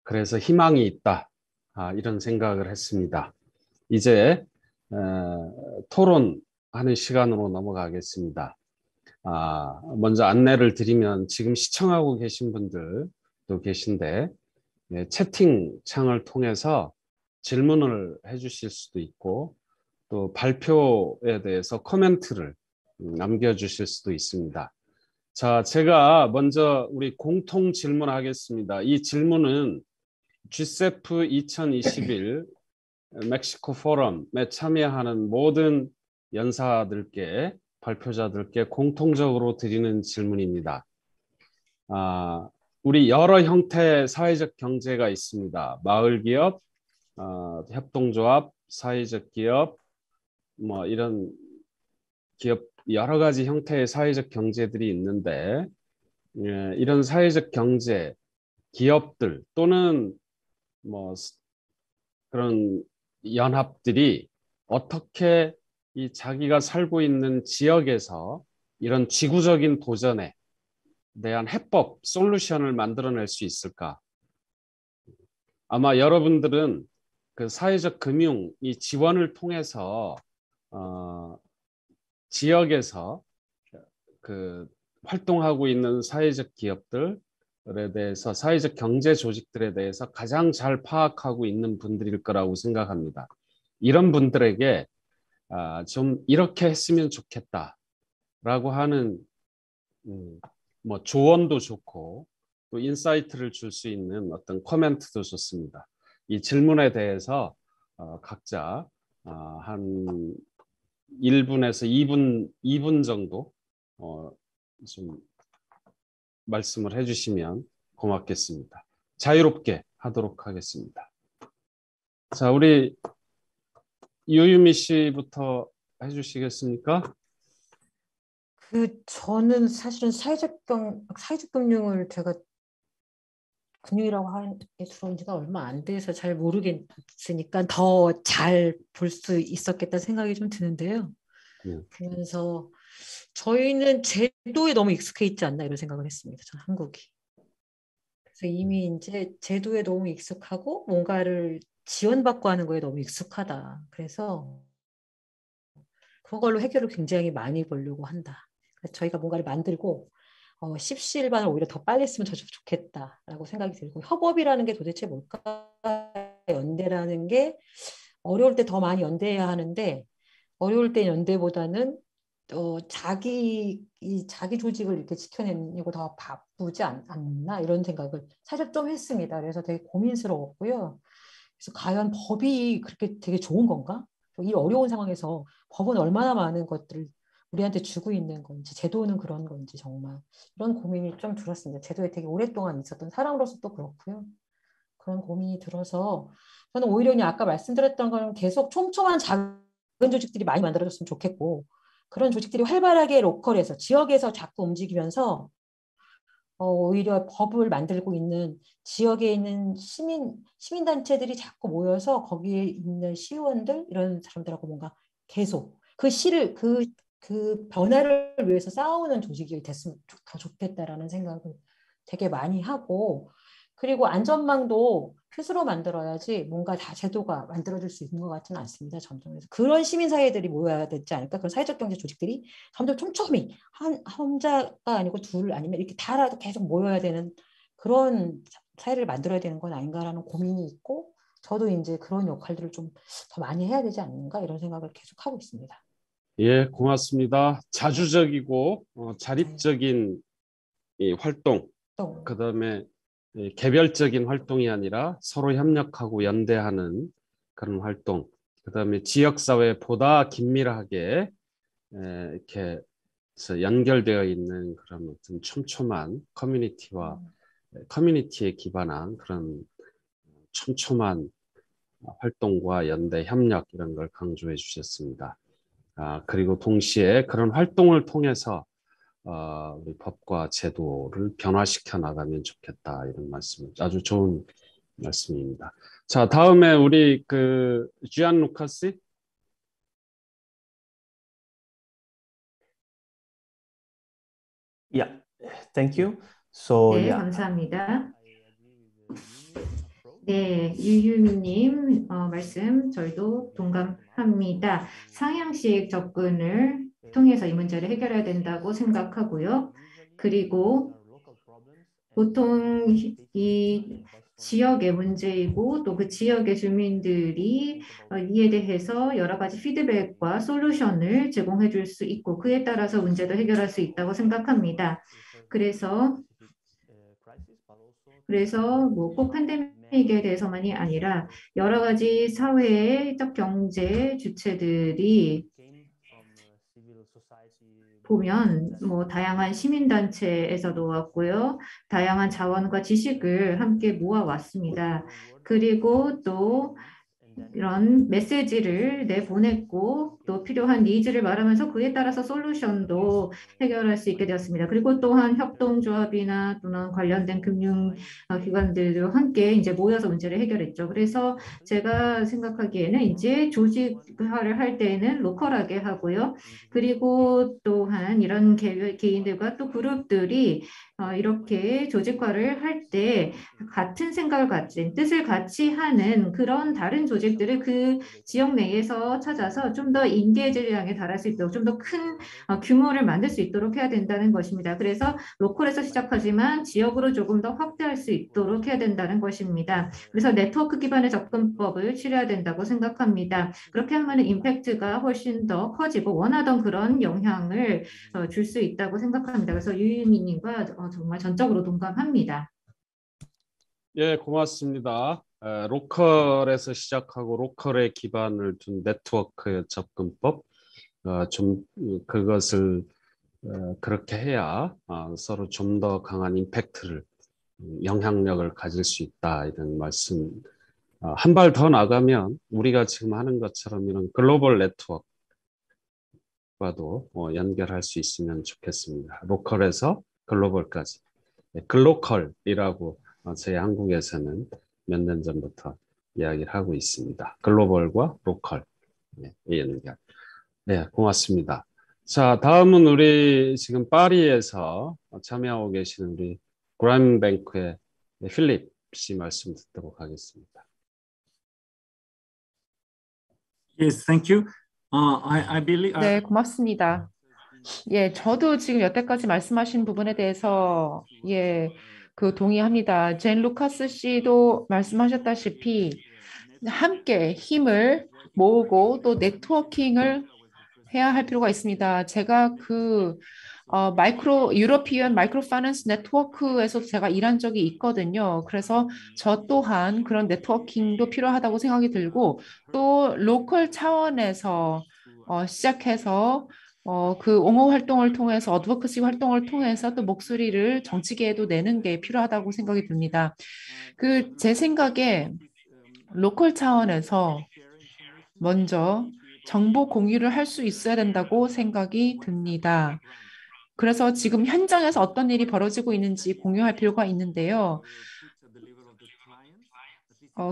그래서 희망이 있다. 이런 생각을 했습니다. 이제 토론하는 시간으로 넘어가겠습니다. 먼저 안내를 드리면 지금 시청하고 계신 분들도 계신데 채팅창을 통해서 질문을 해주실 수도 있고 또 발표에 대해서 코멘트를 남겨주실 수도 있습니다. 자, 제가 먼저 우리 공통 질문하겠습니다. 이 질문은 GCEF 2021 멕시코 포럼에 참여하는 모든 연사들께 발표자들께 공통적으로 드리는 질문입니다. 우리 여러 형태의 사회적 경제가 있습니다. 마을기업, 협동조합, 사회적 기업, 뭐 이런 기업 여러 가지 형태의 사회적 경제들이 있는데 이런 사회적 경제, 기업들 또는 뭐 그런 연합들이 어떻게 이 자기가 살고 있는 지역에서 이런 지구적인 도전에 대한 해법, 솔루션을 만들어낼 수 있을까? 아마 여러분들은 그 사회적 금융, 이 지원을 통해서 지역에서 그 활동하고 있는 사회적 기업들에 대해서 사회적 경제 조직들에 대해서 가장 잘 파악하고 있는 분들일 거라고 생각합니다. 이런 분들에게 좀 이렇게 했으면 좋겠다라고 하는 뭐 조언도 좋고 또 인사이트를 줄 수 있는 어떤 코멘트도 좋습니다. 이 질문에 대해서 각자 한 1분에서 2분 정도 좀 말씀을 해주시면 고맙겠습니다. 자유롭게 하도록 하겠습니다. 자, 우리 유유미 씨부터 해주시겠습니까? 저는 사실은 사회적 금융을 제가 금융이라고 하는 게 들어온 지가 얼마 안 돼서 잘 모르겠으니까 더 잘 볼 수 있었겠다 생각이 좀 드는데요. 그러면서 저희는 제도에 너무 익숙해 있지 않나 이런 생각을 했습니다. 저는 한국이. 그래서 이미 이제 제도에 너무 익숙하고 뭔가를 지원받고 하는 거에 너무 익숙하다. 그래서 그걸로 해결을 굉장히 많이 보려고 한다. 그래서 저희가 뭔가를 만들고 십시일반을 오히려 더 빨리 했으면 좋겠다라고 생각이 들고 협업이라는 게 도대체 뭘까? 연대라는 게 어려울 때 더 많이 연대해야 하는데 어려울 때 연대보다는 자기 조직을 이렇게 지켜내고 더 바쁘지 않나 이런 생각을 사실 좀 했습니다. 그래서 되게 고민스러웠고요. 그래서 과연 법이 그렇게 되게 좋은 건가? 이 어려운 상황에서 법은 얼마나 많은 것들을 우리한테 주고 있는 건지 제도는 그런 건지 정말 이런 고민이 좀 들었습니다. 제도에 되게 오랫동안 있었던 사람으로서도 그렇고요. 그런 고민이 들어서 저는 오히려 그냥 아까 말씀드렸던 거는 계속 촘촘한 작은 조직들이 많이 만들어졌으면 좋겠고 그런 조직들이 활발하게 로컬에서 지역에서 자꾸 움직이면서 오히려 법을 만들고 있는 지역에 있는 시민단체들이 자꾸 모여서 거기에 있는 시의원들 이런 사람들하고 뭔가 계속 그 변화를 위해서 싸우는 조직이 됐으면 더 좋겠다라는 생각을 되게 많이 하고 그리고 안전망도 스스로 만들어야지 뭔가 다 제도가 만들어질 수 있는 것 같지는 않습니다. 점점. 그래서 그런 시민사회들이 모여야 되지 않을까? 그런 사회적 경제 조직들이 점점 촘촘히 혼자가 아니고 둘 아니면 이렇게 다라도 계속 모여야 되는 그런 사회를 만들어야 되는 건 아닌가라는 고민이 있고 저도 이제 그런 역할들을 좀 더 많이 해야 되지 않는가 이런 생각을 계속 하고 있습니다. 예, 고맙습니다. 자주적이고 자립적인 이 활동, 그다음에 개별적인 활동이 아니라 서로 협력하고 연대하는 그런 활동, 그다음에 지역사회에 보다 긴밀하게 이렇게 연결되어 있는 그런 어떤 촘촘한 커뮤니티에 기반한 그런 촘촘한 활동과 연대, 협력 이런 걸 강조해 주셨습니다. 그리고 동시에 그런 활동을 통해서 우리 법과 제도를 변화시켜 나가면 좋겠다 이런 말씀, 아주 좋은 말씀입니다. 자, 다음에 우리 주안 루카스. Yeah, thank you. So 네, yeah, 감사합니다. 네, 유유미님 말씀 저희도 동감합니다. 상향식 접근을 통해서 이 문제를 해결해야 된다고 생각하고요. 그리고 보통 이 지역의 문제이고 또 그 지역의 주민들이 이에 대해서 여러 가지 피드백과 솔루션을 제공해 줄 수 있고 그에 따라서 문제도 해결할 수 있다고 생각합니다. 그래서 뭐 꼭 팬데믹에 대해서만이 아니라 여러 가지 사회적 경제 주체들이 보면 뭐 다양한 시민단체에서도 왔고요. 다양한 자원과 지식을 함께 모아왔습니다. 그리고 또 이런 메시지를 내보냈고 또 필요한 니즈를 말하면서 그에 따라서 솔루션도 해결할 수 있게 되었습니다. 그리고 또한 협동조합이나 또는 관련된 금융기관들도 함께 이제 모여서 문제를 해결했죠. 그래서 제가 생각하기에는 이제 조직화를 할 때에는 로컬하게 하고요. 그리고 또한 이런 개인들과 또 그룹들이 이렇게 조직화를 할 때 같은 생각을 가진 뜻을 같이 하는 그런 다른 조직들을 그 지역 내에서 찾아서 좀 더 인계질량에 달할 수 있도록 좀 더 큰 규모를 만들 수 있도록 해야 된다는 것입니다. 그래서 로컬에서 시작하지만 지역으로 조금 더 확대할 수 있도록 해야 된다는 것입니다. 그래서 네트워크 기반의 접근법을 취해야 된다고 생각합니다. 그렇게 하면 임팩트가 훨씬 더 커지고 원하던 그런 영향을 줄 수 있다고 생각합니다. 그래서 유유미님과 정말 전적으로 동감합니다. 예, 고맙습니다. 로컬에서 시작하고 로컬에 기반을 둔 네트워크 접근법, 좀 그것을 그렇게 해야 서로 좀 더 강한 임팩트를, 영향력을 가질 수 있다 이런 말씀. 한 발 더 나가면 우리가 지금 하는 것처럼 이런 글로벌 네트워크와도 연결할 수 있으면 좋겠습니다. 로컬에서 글로벌까지. 글로컬이라고 저희 한국에서는 몇 년 전부터 이야기를 하고 있습니다. 글로벌과 로컬. 이 연결. 네, 고맙습니다. 자, 다음은 우리 지금 파리에서 참여하고 계시는 우리 그라민뱅크의 필립 씨 말씀 듣도록 하겠습니다. Yes, thank you. I believe. 네, 고맙습니다. 예, 저도 지금 여태까지 말씀하신 부분에 대해서 동의합니다. 젠 루카스 씨도 말씀하셨다시피 함께 힘을 모으고 또 네트워킹을 해야 할 필요가 있습니다. 제가 유러피언 마이크로 파이낸스 네트워크에서 제가 일한 적이 있거든요. 그래서 저 또한 그런 네트워킹도 필요하다고 생각이 들고 또 로컬 차원에서 시작해서 그 옹호 활동을 통해서 어드보커시 활동을 통해서 또 목소리를 정치계에도 내는 게 필요하다고 생각이 듭니다. 제 생각에 로컬 차원에서 먼저 정보 공유를 할 수 있어야 된다고 생각이 듭니다. 그래서 지금 현장에서 어떤 일이 벌어지고 있는지 공유할 필요가 있는데요.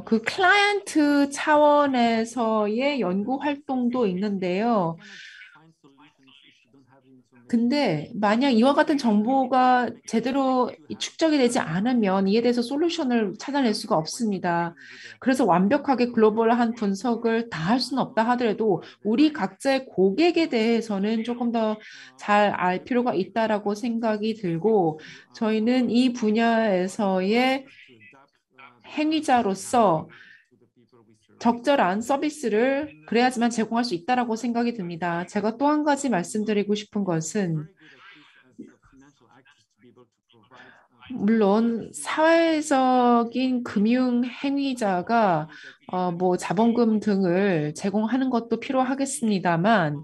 그 클라이언트 차원에서의 연구 활동도 있는데요. 근데 만약 이와 같은 정보가 제대로 축적이 되지 않으면 이에 대해서 솔루션을 찾아낼 수가 없습니다. 그래서 완벽하게 글로벌한 분석을 다 할 수는 없다 하더라도 우리 각자의 고객에 대해서는 조금 더 잘 알 필요가 있다라고 생각이 들고 저희는 이 분야에서의 행위자로서 적절한 서비스를 그래야지만 제공할 수 있다라고 생각이 듭니다. 제가 또 한 가지 말씀드리고 싶은 것은 물론 사회적인 금융 행위자가 뭐 자본금 등을 제공하는 것도 필요하겠습니다만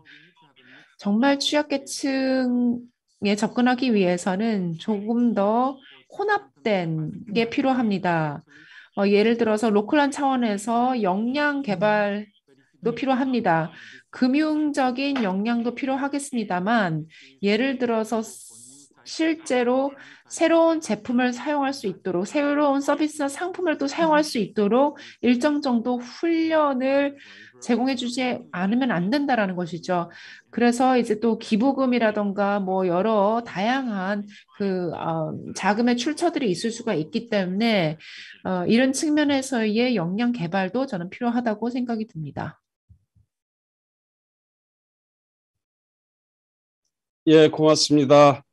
정말 취약계층에 접근하기 위해서는 조금 더 혼합된 게 필요합니다. 예를 들어서 로컬한 차원에서 역량 개발도 필요합니다. 금융적인 역량도 필요하겠습니다만 예를 들어서 실제로 새로운 제품을 사용할 수 있도록 새로운 서비스나 상품을 또 사용할 수 있도록 일정 정도 훈련을 제공해주지 않으면 안 된다라는 것이죠. 그래서 이제 또 기부금이라던가 뭐 여러 다양한 자금의 출처들이 있을 수가 있기 때문에 이런 측면에서의 역량 개발도 저는 필요하다고 생각이 듭니다. 예, 고맙습니다.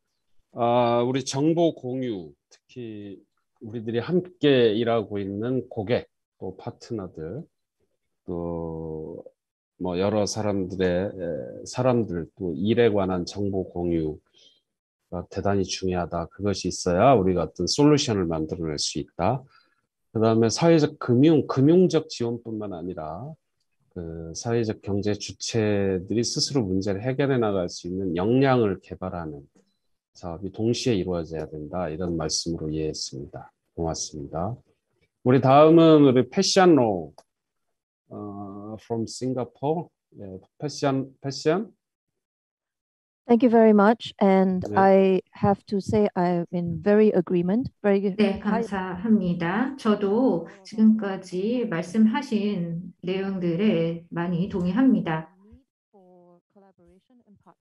우리 정보 공유, 특히 우리들이 함께 일하고 있는 고객, 또 파트너들, 또 뭐 여러 사람들 또 일에 관한 정보 공유가 대단히 중요하다. 그것이 있어야 우리가 어떤 솔루션을 만들어낼 수 있다. 그다음에 사회적 금융적 지원뿐만 아니라 그 사회적 경제 주체들이 스스로 문제를 해결해 나갈 수 있는 역량을 개발하는 사업이 동시에 이루어져야 된다. 이런 말씀으로 이해했습니다. 고맙습니다. 우리 다음은 우리 패션로 from Singapore. 패션. Thank you very much. And 네. I have to say I'm in very agreement. Very 네, 감사합니다. 저도 지금까지 말씀하신 내용들에 많이 동의합니다.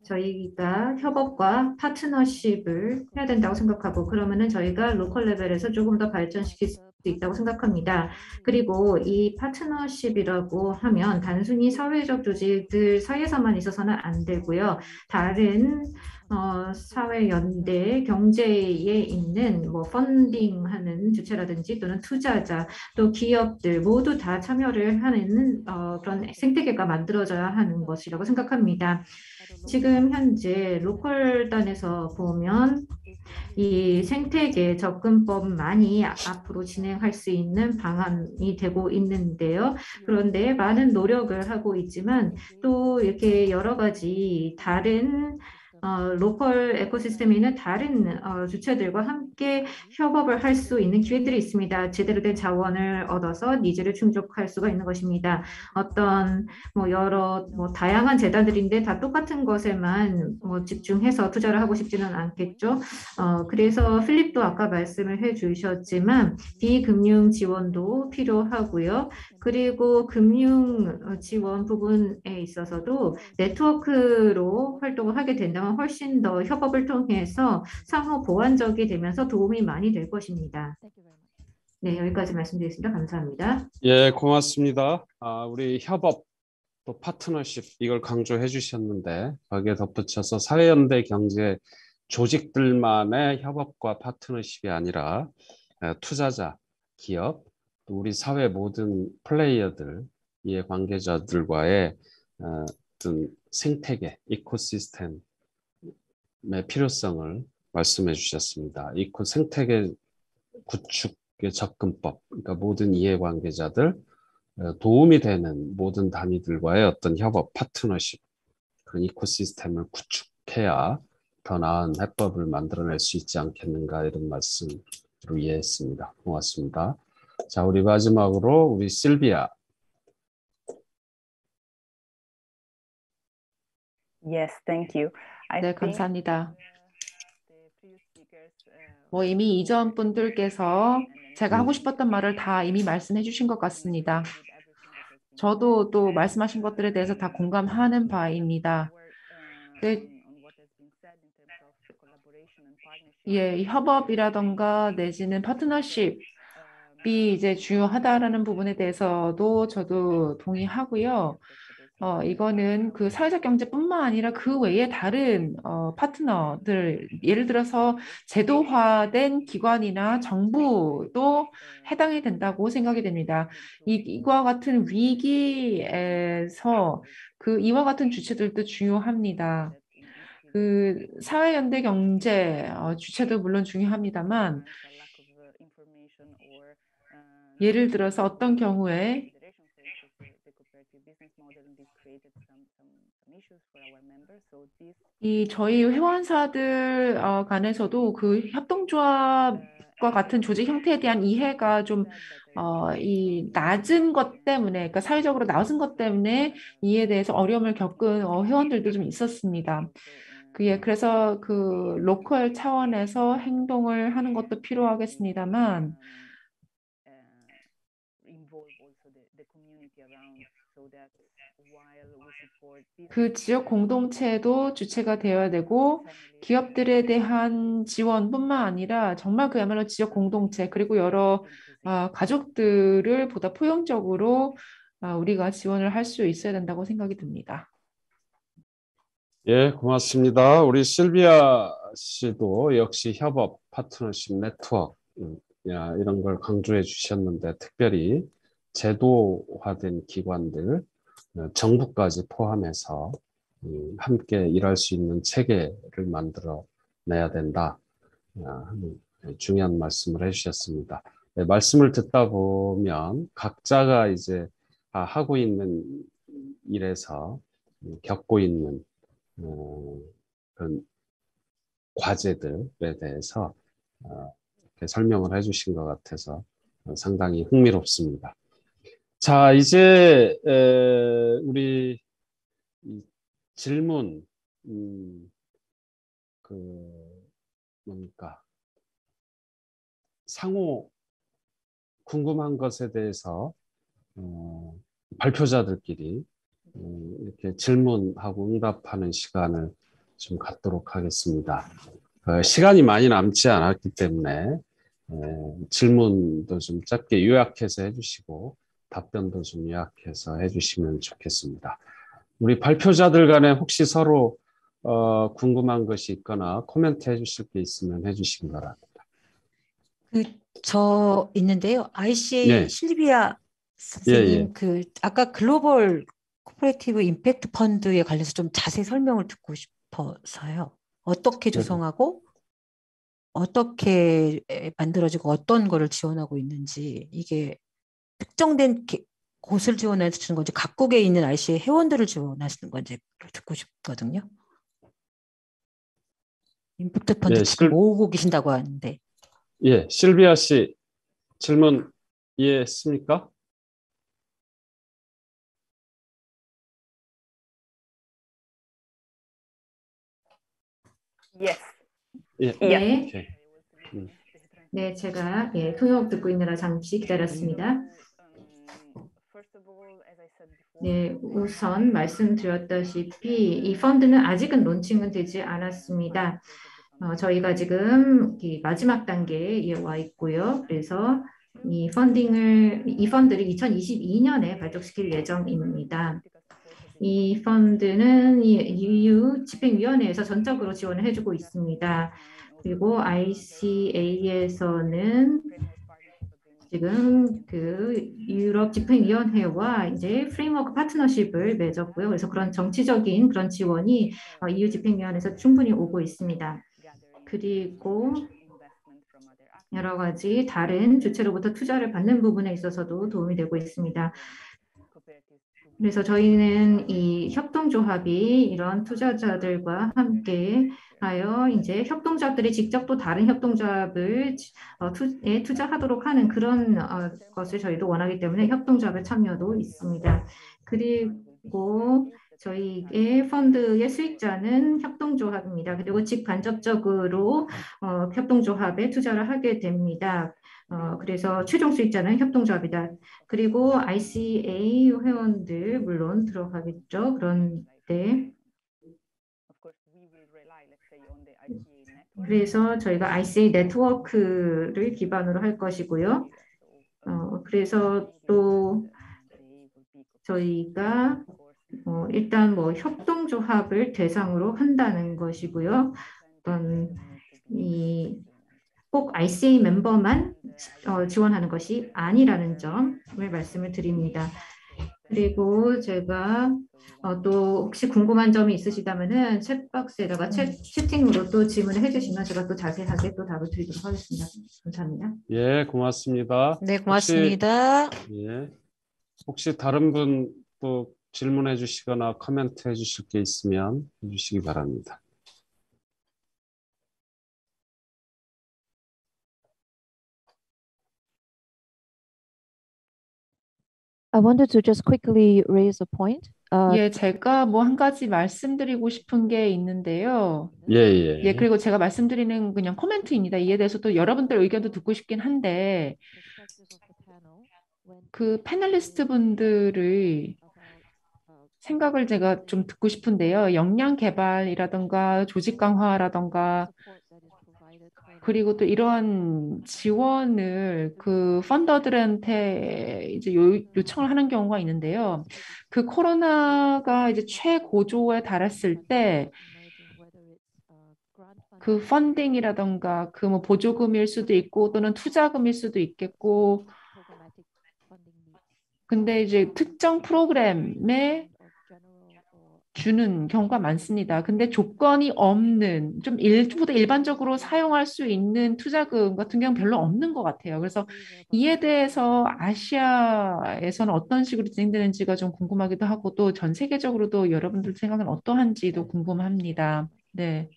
저희가 협업과 파트너십을 해야 된다고 생각하고 그러면은 저희가 로컬 레벨에서 조금 더 발전시킬 수 있다고 생각합니다. 그리고 이 파트너십이라고 하면 단순히 사회적 조직들 사이에서만 있어서는 안 되고요. 다른 사회연대 경제에 있는 뭐 펀딩하는 주체라든지 또는 투자자 또 기업들 모두 다 참여를 하는 그런 생태계가 만들어져야 하는 것이라고 생각합니다. 지금 현재 로컬단에서 보면 이 생태계 접근법만이 앞으로 진행할 수 있는 방안이 되고 있는데요. 그런데 많은 노력을 하고 있지만 또 이렇게 여러 가지 다른 로컬 에코시스템에 있는 다른 주체들과 함께 협업을 할 수 있는 기회들이 있습니다. 제대로 된 자원을 얻어서 니즈를 충족할 수가 있는 것입니다. 어떤 여러 다양한 재단들인데 다 똑같은 것에만 집중해서 투자를 하고 싶지는 않겠죠. 그래서 필립도 아까 말씀을 해주셨지만 비금융 지원도 필요하고요. 그리고 금융 지원 부분에 있어서도 네트워크로 활동을 하게 된다면 훨씬 더 협업을 통해서 상호 보완적이 되면서 도움이 많이 될 것입니다. 네, 여기까지 말씀드리겠습니다. 감사합니다. 예, 고맙습니다. 우리 협업 또 파트너십 이걸 강조해 주셨는데 거기에 덧붙여서 사회연대 경제 조직들만의 협업과 파트너십이 아니라 투자자, 기업, 또 우리 사회 모든 플레이어들, 이해 관계자들과의 어떤 생태계, 이코시스템의 필요성을 말씀해 주셨습니다. 이코 생태계 구축의 접근법, 그러니까 모든 이해관계자들, 도움이 되는 모든 단위들과의 어떤 협업, 파트너십, 그런 이코시스템을 구축해야 더 나은 해법을 만들어낼 수 있지 않겠는가 이런 말씀으로 이해했습니다. 고맙습니다. 자, 우리 마지막으로 우리 실비아. Yes, thank you. 네, 감사합니다. 이미 이전 분들께서 제가 하고 싶었던 말을 다 이미 말씀해 주신 것 같습니다. 저도 또 말씀하신 것들에 대해서 다 공감하는 바입니다. 예, 협업이라던가 내지는 파트너십이 이제 중요하다라는 부분에 대해서도 저도 동의하고요. 이거는 그 사회적 경제뿐만 아니라 그 외에 다른 파트너들, 예를 들어서 제도화된 기관이나 정부도 해당이 된다고 생각이 됩니다. 이와 같은 위기에서 이와 같은 주체들도 중요합니다. 그 사회연대 경제 주체도 물론 중요합니다만 예를 들어서 어떤 경우에 저희 회원사들 간에서도 그 협동조합과 같은 조직 형태에 대한 이해가 좀 이 낮은 것 때문에, 그러니까 사회적으로 낮은 것 때문에 이에 대해서 어려움을 겪은 회원들도 좀 있었습니다. 그래서 그 로컬 차원에서 행동을 하는 것도 필요하겠습니다만 그 지역 공동체도 주체가 되어야 되고 기업들에 대한 지원뿐만 아니라 정말 그야말로 지역 공동체 그리고 여러 가족들을 보다 포용적으로 우리가 지원을 할 수 있어야 된다고 생각이 듭니다. 예, 고맙습니다. 우리 실비아 씨도 역시 협업, 파트너십, 네트워크 이런 걸 강조해 주셨는데 특별히 제도화된 기관들, 정부까지 포함해서 함께 일할 수 있는 체계를 만들어 내야 된다. 중요한 말씀을 해주셨습니다. 네, 말씀을 듣다 보면 각자가 이제 하고 있는 일에서 겪고 있는 그런 과제들에 대해서 이렇게 설명을 해주신 것 같아서 상당히 흥미롭습니다. 자, 이제 우리 질문 뭡니까? 상호 궁금한 것에 대해서 발표자들끼리 이렇게 질문하고 응답하는 시간을 좀 갖도록 하겠습니다. 시간이 많이 남지 않았기 때문에 질문도 좀 짧게 요약해서 해주시고 답변도 좀 요약해서 해주시면 좋겠습니다. 우리 발표자들 간에 혹시 서로 궁금한 것이 있거나 코멘트 해주실 게 있으면 해주시기 바랍니다. 저 있는데요. ICA 네. 실비아 선생님, 아까 글로벌 코퍼레이티브 임팩트 펀드에 관해서 좀 자세히 설명을 듣고 싶어서요. 어떻게 조성하고 어떻게 만들어지고 어떤 거를 지원하고 있는지, 이게 특정된 곳을 지원해서 주는 건지 각국에 있는 ICA 회원들을 지원하시는 건지 듣고 싶거든요. 임팩트 펀드 지금 모으고 계신다고 하는데. 예, 실비아 씨 질문 이해했습니까? Yes. 예. 네. 오케이. 네, 제가 통역 듣고 있느라 잠시 기다렸습니다. 네, 우선 말씀드렸다시피 이 펀드는 아직은 론칭은 되지 않았습니다. 저희가 지금 마지막 단계에 와 있고요. 그래서 이 펀드를 2022년에 발족시킬 예정입니다. 이 펀드는 EU 집행위원회에서 전적으로 지원을 해주고 있습니다. 그리고 ICA에서는 지금 그 유럽 집행위원회와 이제 프레임워크 파트너십을 맺었고요. 그래서 그런 정치적인 그런 지원이 EU 집행위원회에서 충분히 오고 있습니다. 그리고 여러 가지 다른 주체로부터 투자를 받는 부분에 있어서도 도움이 되고 있습니다. 그래서 저희는 이 협동조합이 이런 투자자들과 함께 하여 이제 협동조합들이 직접 또 다른 협동조합을 투자하도록 하는 그런 것을 저희도 원하기 때문에 협동조합의 참여도 있습니다. 그리고 저희의 펀드의 수익자는 협동조합입니다. 그리고 직간접적으로 협동조합에 투자를 하게 됩니다. 그래서 최종 수익자는 협동조합이다. 그리고 ICA 회원들 물론 들어가겠죠. 그런데 그래서 저희가 ICA 네트워크를 기반으로 할 것이고요. 그래서 또 저희가 일단 뭐 협동조합을 대상으로 한다는 것이고요. 꼭 ICA 멤버만 지원하는 것이 아니라는 점을 말씀을 드립니다. 그리고 제가 또 혹시 궁금한 점이 있으시다면은 챗박스에다가 채팅으로 또 질문을 해주시면 제가 또 자세하게 또 답을 드리도록 하겠습니다. 감사합니다. 예, 고맙습니다. 네, 고맙습니다. 혹시 다른 분 또 질문해 주시거나 코멘트 해 주실 게 있으면 해 주시기 바랍니다. I wanted to just quickly raise a point. 예, 제가 뭐 한 가지 말씀드리고 싶은 게 있는데요. 예. 그리고 제가 말씀드리는 그냥 코멘트입니다. 이에 대해서 또 여러분들 의견도 듣고 싶긴 한데, 그 패널리스트 분들의 생각을 제가 좀 듣고 싶은데요. 역량 개발이라던가 조직 강화라던가 그리고 또 이런 지원을 그 펀더들한테 이제 요청을 하는 경우가 있는데요. 그 코로나가 이제 최고조에 달했을 때 그 펀딩이라던가 그 뭐 보조금일 수도 있고 또는 투자금일 수도 있겠고 근데 이제 특정 프로그램에 주는 경우가 많습니다. 근데 조건이 없는 좀 더 일반적으로 사용할 수 있는 투자금 같은 경우는 별로 없는 것 같아요. 그래서 이에 대해서 아시아에서는 어떤 식으로 진행되는지가 좀 궁금하기도 하고 또 전 세계적으로도 여러분들 생각은 어떠한지도 궁금합니다. 네.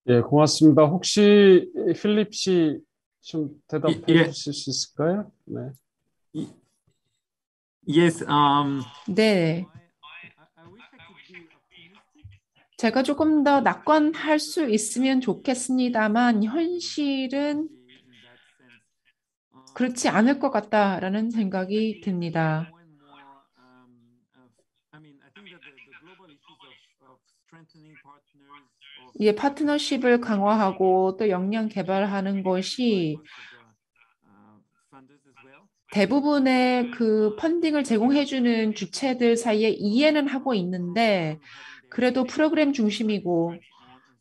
예, 고맙습니다. 혹시 필립 씨 좀 대답해 예. 주실 수 있을까요? 네. Yes. 네. I wish I could be optimistic. 제가 조금 더 낙관할 수 있으면 좋겠습니다만 현실은 그렇지 않을 것 같다라는 생각이 듭니다. 이 파트너십을 강화하고 또 역량 개발하는 것이 대부분의 그 펀딩을 제공해주는 주체들 사이에 이해는 하고 있는데 그래도 프로그램 중심이고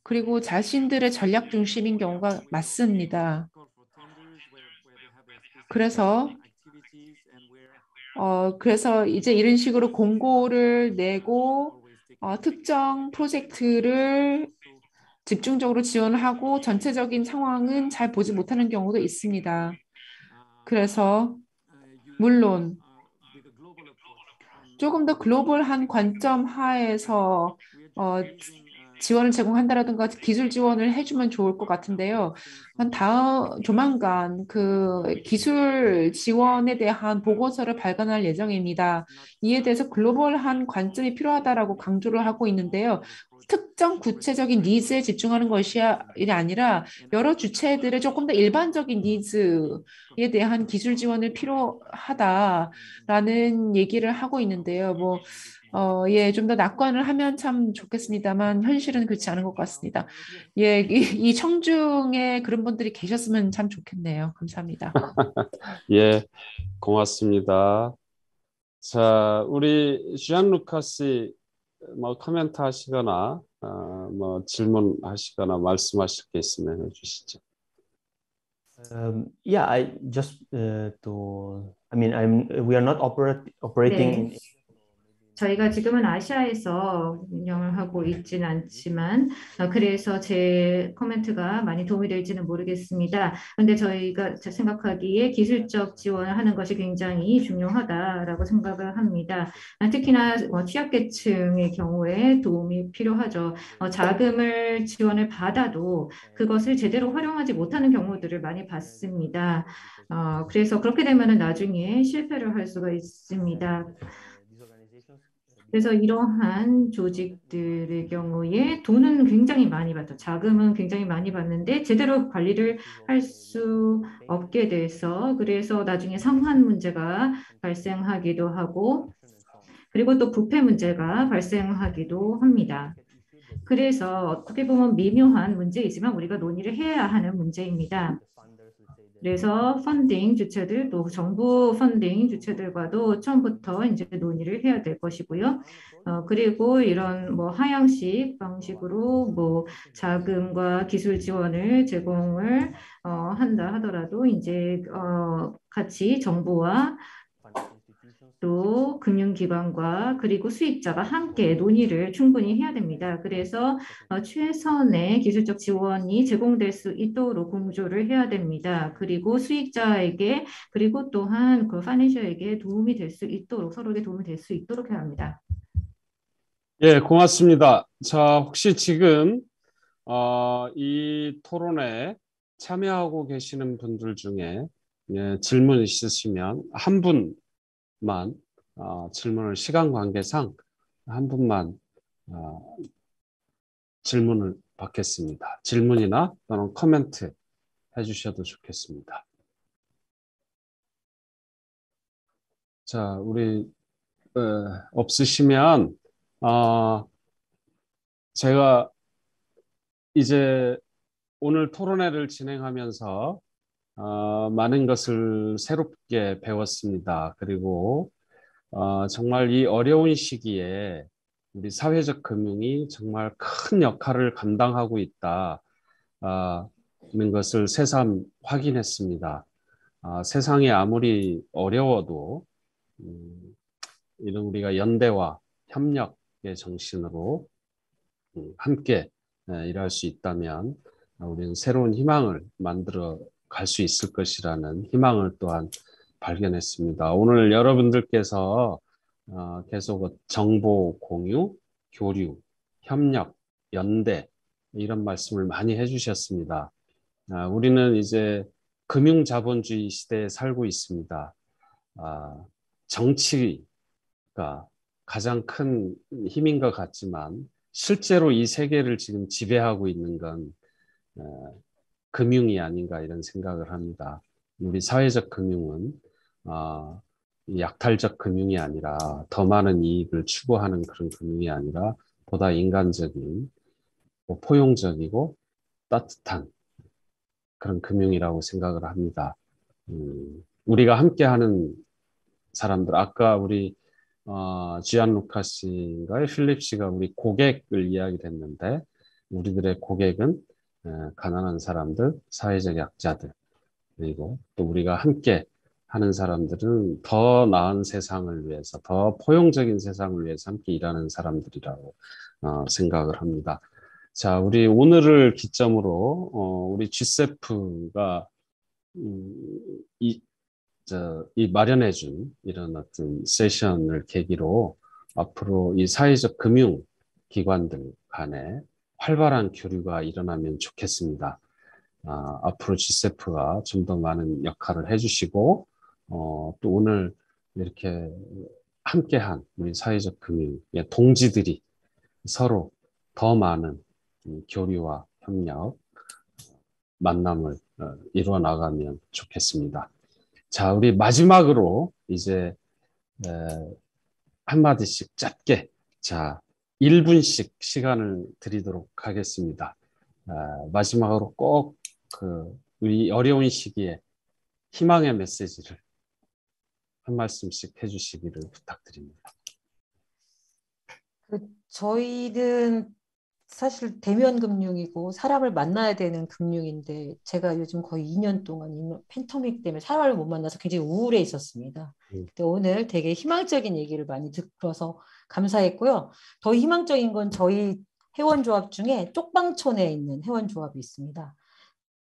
그리고 자신들의 전략 중심인 경우가 많습니다. 그래서 이제 이런 식으로 공고를 내고 특정 프로젝트를 집중적으로 지원하고 전체적인 상황은 잘 보지 못하는 경우도 있습니다. 그래서 물론 조금 더 글로벌한 관점 하에서 지원을 제공한다라든가 기술 지원을 해주면 좋을 것 같은데요. 조만간 그 기술 지원에 대한 보고서를 발간할 예정입니다. 이에 대해서 글로벌한 관점이 필요하다라고 강조를 하고 있는데요. 특정 구체적인 니즈에 집중하는 것이 아니라 여러 주체들의 조금 더 일반적인 니즈에 대한 기술 지원을 필요하다라는 얘기를 하고 있는데요. 예, 좀 더 낙관을 하면 참 좋겠습니다만 현실은 그렇지 않은 것 같습니다. 예, 이 청중에 그런 분들이 계셨으면 참 좋겠네요. 감사합니다. 예, 고맙습니다. 자, 우리 쟈안루카 씨 뭐 코멘트 하시거나 뭐 질문하시거나 말씀하실 게 있으면 해주시죠. Yeah, I just I mean, we are not operating 네. 저희가 지금은 아시아에서 운영을 하고 있지는 않지만 그래서 제 코멘트가 많이 도움이 될지는 모르겠습니다. 그런데 저희가 생각하기에 기술적 지원을 하는 것이 굉장히 중요하다라고 생각을 합니다. 특히나 취약계층의 경우에 도움이 필요하죠. 자금을 지원을 받아도 그것을 제대로 활용하지 못하는 경우들을 많이 봤습니다. 그래서 그렇게 되면 나중에 실패를 할 수가 있습니다. 그래서 이러한 조직들의 경우에 돈은 굉장히 많이 받죠. 자금은 굉장히 많이 받는데 제대로 관리를 할 수 없게 돼서 그래서 나중에 상환 문제가 발생하기도 하고 그리고 또 부패 문제가 발생하기도 합니다. 그래서 어떻게 보면 미묘한 문제이지만 우리가 논의를 해야 하는 문제입니다. 그래서 펀딩 주체들 또 정부 펀딩 주체들과도 처음부터 이제 논의를 해야 될 것이고요. 그리고 이런 하향식 방식으로 자금과 기술 지원을 제공을 한다 하더라도 이제 같이 정부와 또 금융기관과 그리고 수익자가 함께 논의를 충분히 해야 됩니다. 그래서 최선의 기술적 지원이 제공될 수 있도록 공조를 해야 됩니다. 그리고 수익자에게 그리고 또한 그 파이낸셜에게 도움이 될 수 있도록 서로에게 도움이 될 수 있도록 해야 합니다. 예, 고맙습니다. 자, 혹시 지금 이 토론에 참여하고 계시는 분들 중에 질문 있으시면 한 분만 질문을 시간 관계상 한 분만 질문을 받겠습니다. 질문이나 또는 코멘트 해주셔도 좋겠습니다. 자, 우리 없으시면 제가 이제 오늘 토론회를 진행하면서 많은 것을 새롭게 배웠습니다. 그리고 정말 이 어려운 시기에 우리 사회적 금융이 정말 큰 역할을 감당하고 있다. 는 것을 새삼 확인했습니다. 세상이 아무리 어려워도 이런 우리가 연대와 협력의 정신으로 함께 일할 수 있다면 우리는 새로운 희망을 만들어 갈 수 있을 것이라는 희망을 또한 발견했습니다. 오늘 여러분들께서 계속 정보 공유, 교류, 협력, 연대 이런 말씀을 많이 해주셨습니다. 우리는 이제 금융자본주의 시대에 살고 있습니다. 정치가 가장 큰 힘인 것 같지만 실제로 이 세계를 지금 지배하고 있는 건 금융이 아닌가 이런 생각을 합니다. 우리 사회적 금융은 약탈적 금융이 아니라 더 많은 이익을 추구하는 그런 금융이 아니라 보다 인간적인 포용적이고 따뜻한 그런 금융이라고 생각을 합니다. 우리가 함께하는 사람들, 아까 우리 지안루카 씨인가요? 필립 씨가 우리 고객을 이야기를 했는데 우리들의 고객은 가난한 사람들, 사회적 약자들, 그리고 또 우리가 함께 하는 사람들은 더 나은 세상을 위해서, 더 포용적인 세상을 위해서 함께 일하는 사람들이라고 생각을 합니다. 자, 우리 오늘을 기점으로 우리 G세프가 이 마련해준 이런 어떤 세션을 계기로 앞으로 이 사회적 금융 기관들 간에 활발한 교류가 일어나면 좋겠습니다. 앞으로 G세프가 좀 더 많은 역할을 해주시고 또 오늘 이렇게 함께한 우리 사회적 금융의 동지들이 서로 더 많은 교류와 협력, 만남을 이루어 나가면 좋겠습니다. 자, 우리 마지막으로 이제 한마디씩 짧게, 자, 1분씩 시간을 드리도록 하겠습니다. 마지막으로 꼭 우리 어려운 시기에 희망의 메시지를 한 말씀씩 해주시기를 부탁드립니다. 저희는 사실 대면 금융이고 사람을 만나야 되는 금융인데 제가 요즘 거의 2년 동안 이 팬데믹 때문에 사람을 못 만나서 굉장히 우울해 있었습니다. 근데 오늘 되게 희망적인 얘기를 많이 들어서 감사했고요. 더 희망적인 건 저희 회원조합 중에 쪽방촌에 있는 회원조합이 있습니다.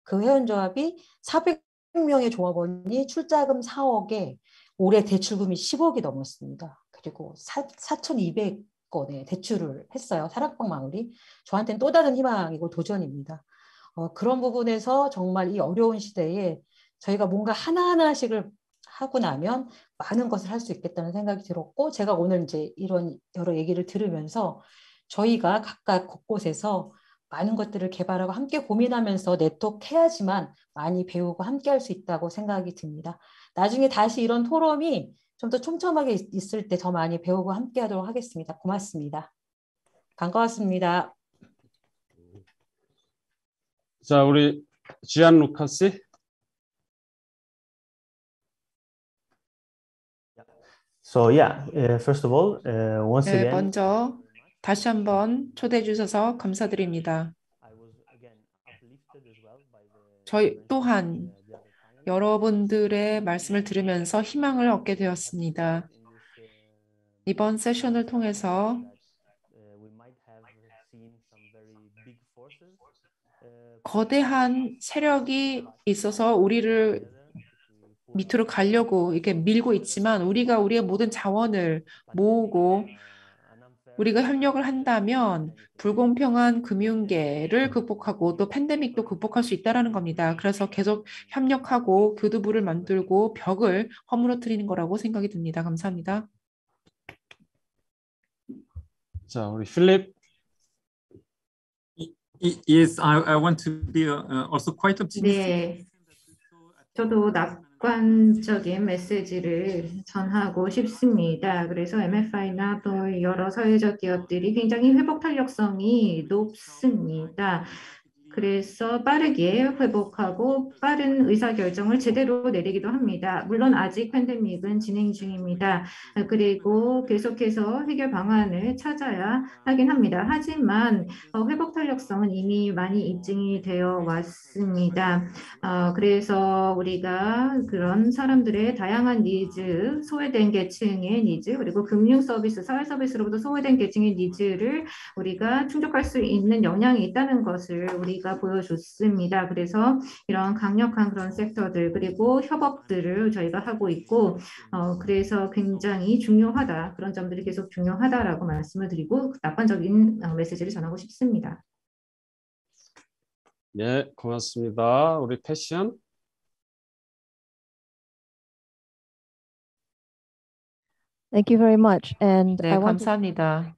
그 회원조합이 400명의 조합원이 출자금 4억에 올해 대출금이 10억이 넘었습니다. 그리고 4,200건의 대출을 했어요. 사랑방 마을이. 저한테는 또 다른 희망이고 도전입니다. 그런 부분에서 정말 이 어려운 시대에 저희가 뭔가 하나하나씩을 하고 나면 많은 것을 할 수 있겠다는 생각이 들었고, 제가 오늘 이제 이런 여러 얘기를 들으면서 저희가 각각 곳곳에서 많은 것들을 개발하고 함께 고민하면서 네트워크해야지만 많이 배우고 함께 할 수 있다고 생각이 듭니다. 나중에 다시 이런 토론이 좀 더 촘촘하게 있을 때 더 많이 배우고 함께 하도록 하겠습니다. 고맙습니다. 반가웠습니다. 자, 우리 지안루카 씨. So yeah, first of all, once 네, again, 먼저 다시 한번 초대해 주셔서 감사드립니다. I was again uplifted as well by the 저희 또한 여러분들의 말씀을 들으면서 희망을 얻게 되었습니다. 이번 세션을 통해서 거대한 세력이 있어서 우리를 밑으로 가려고 이렇게 밀고 있지만 우리가 우리의 모든 자원을 모으고 우리가 협력을 한다면 불공평한 금융계를 극복하고 또 팬데믹도 극복할 수 있다는 겁니다. 그래서 계속 협력하고 교두부를 만들고 벽을 허물어뜨리는 거라고 생각이 듭니다. 감사합니다. 자, 우리 필립. Yes, I want to be also quite optimistic. 네, 저도 낙관적인 메시지를 전하고 싶습니다. 그래서 MFI나 또 여러 사회적 기업들이 굉장히 회복 탄력성이 높습니다. 그래서 빠르게 회복하고 빠른 의사결정을 제대로 내리기도 합니다. 물론 아직 팬데믹은 진행 중입니다. 그리고 계속해서 해결 방안을 찾아야 하긴 합니다. 하지만 회복 탄력성은 이미 많이 입증이 되어 왔습니다. 그래서 우리가 그런 사람들의 다양한 니즈, 소외된 계층의 니즈, 그리고 금융 서비스, 사회 서비스로부터 소외된 계층의 니즈를 우리가 충족할 수 있는 역량이 있다는 것을 우리가 보여줬습니다. 그래서 이런 강력한 그런 섹터들 그리고 협업들을 저희가 하고 있고 그래서 굉장히 중요하다. 그런 점들이 계속 중요하다라고 말씀을 드리고 낙관적인 메시지를 전하고 싶습니다. 네, 고맙습니다. 우리 패션. Thank you very much. And 네, I want to 감사합니다.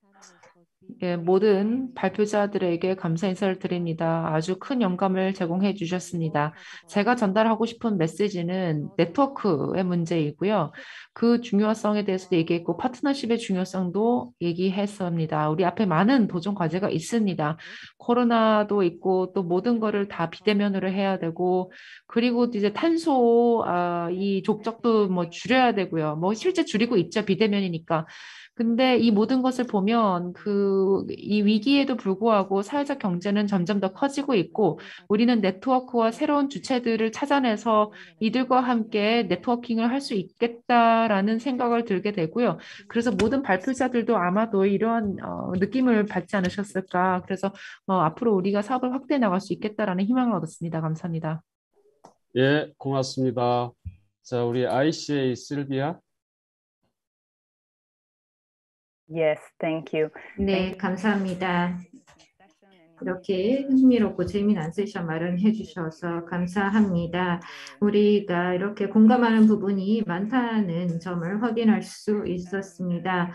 예, 모든 발표자들에게 감사 인사를 드립니다. 아주 큰 영감을 제공해 주셨습니다. 제가 전달하고 싶은 메시지는 네트워크의 문제이고요. 그 중요성에 대해서도 얘기했고 파트너십의 중요성도 얘기했습니다. 우리 앞에 많은 도전 과제가 있습니다. 코로나도 있고 또 모든 거를 다 비대면으로 해야 되고 그리고 이제 탄소 이 족적도 뭐 줄여야 되고요. 뭐 실제 줄이고 있죠. 비대면이니까. 근데 이 모든 것을 보면 이 위기에도 불구하고 사회적 경제는 점점 더 커지고 있고 우리는 네트워크와 새로운 주체들을 찾아내서 이들과 함께 네트워킹을 할 수 있겠다라는 생각을 들게 되고요. 그래서 모든 발표자들도 아마도 이러한 느낌을 받지 않으셨을까. 그래서 앞으로 우리가 사업을 확대해 나갈 수 있겠다라는 희망을 얻었습니다. 감사합니다. 예, 고맙습니다. 자, 우리 ICA 실비아. Yes, thank you. 네, 감사합니다. 이렇게 흥미롭고 재미난 세션 마련해 주셔서 감사합니다. 우리가 이렇게 공감하는 부분이 많다는 점을 확인할 수 있었습니다.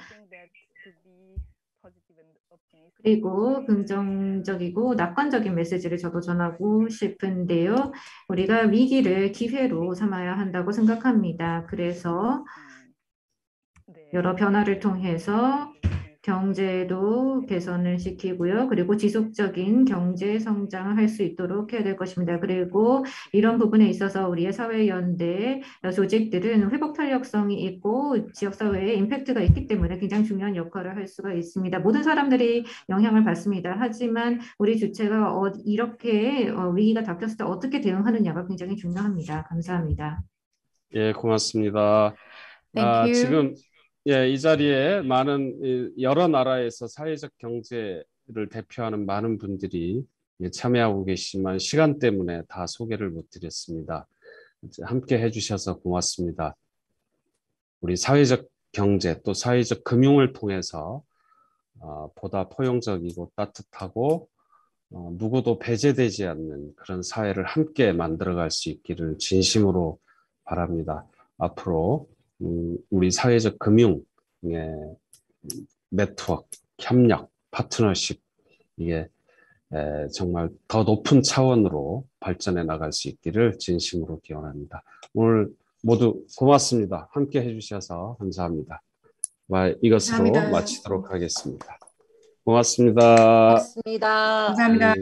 그리고 긍정적이고 낙관적인 메시지를 저도 전하고 싶은데요. 우리가 위기를 기회로 삼아야 한다고 생각합니다. 그래서 여러 변화를 통해서 경제도 개선을 시키고요. 그리고 지속적인 경제 성장을 할 수 있도록 해야 될 것입니다. 그리고 이런 부분에 있어서 우리의 사회연대 조직들은 회복 탄력성이 있고 지역사회에 임팩트가 있기 때문에 굉장히 중요한 역할을 할 수가 있습니다. 모든 사람들이 영향을 받습니다. 하지만 우리 주체가 이렇게 위기가 닥쳤을 때 어떻게 대응하느냐가 굉장히 중요합니다. 감사합니다. 예, 고맙습니다. Thank you. 지금 이 자리에 많은 여러 나라에서 사회적 경제를 대표하는 많은 분들이 참여하고 계시지만 시간 때문에 다 소개를 못 드렸습니다. 함께 해주셔서 고맙습니다. 우리 사회적 경제 또 사회적 금융을 통해서 보다 포용적이고 따뜻하고 누구도 배제되지 않는 그런 사회를 함께 만들어갈 수 있기를 진심으로 바랍니다. 앞으로 우리 사회적 금융의 네트워크, 협력, 파트너십 이게 정말 더 높은 차원으로 발전해 나갈 수 있기를 진심으로 기원합니다. 오늘 모두 고맙습니다. 함께 해주셔서 감사합니다. 이것으로 감사합니다. 마치도록 하겠습니다. 고맙습니다. 고맙습니다. 감사합니다.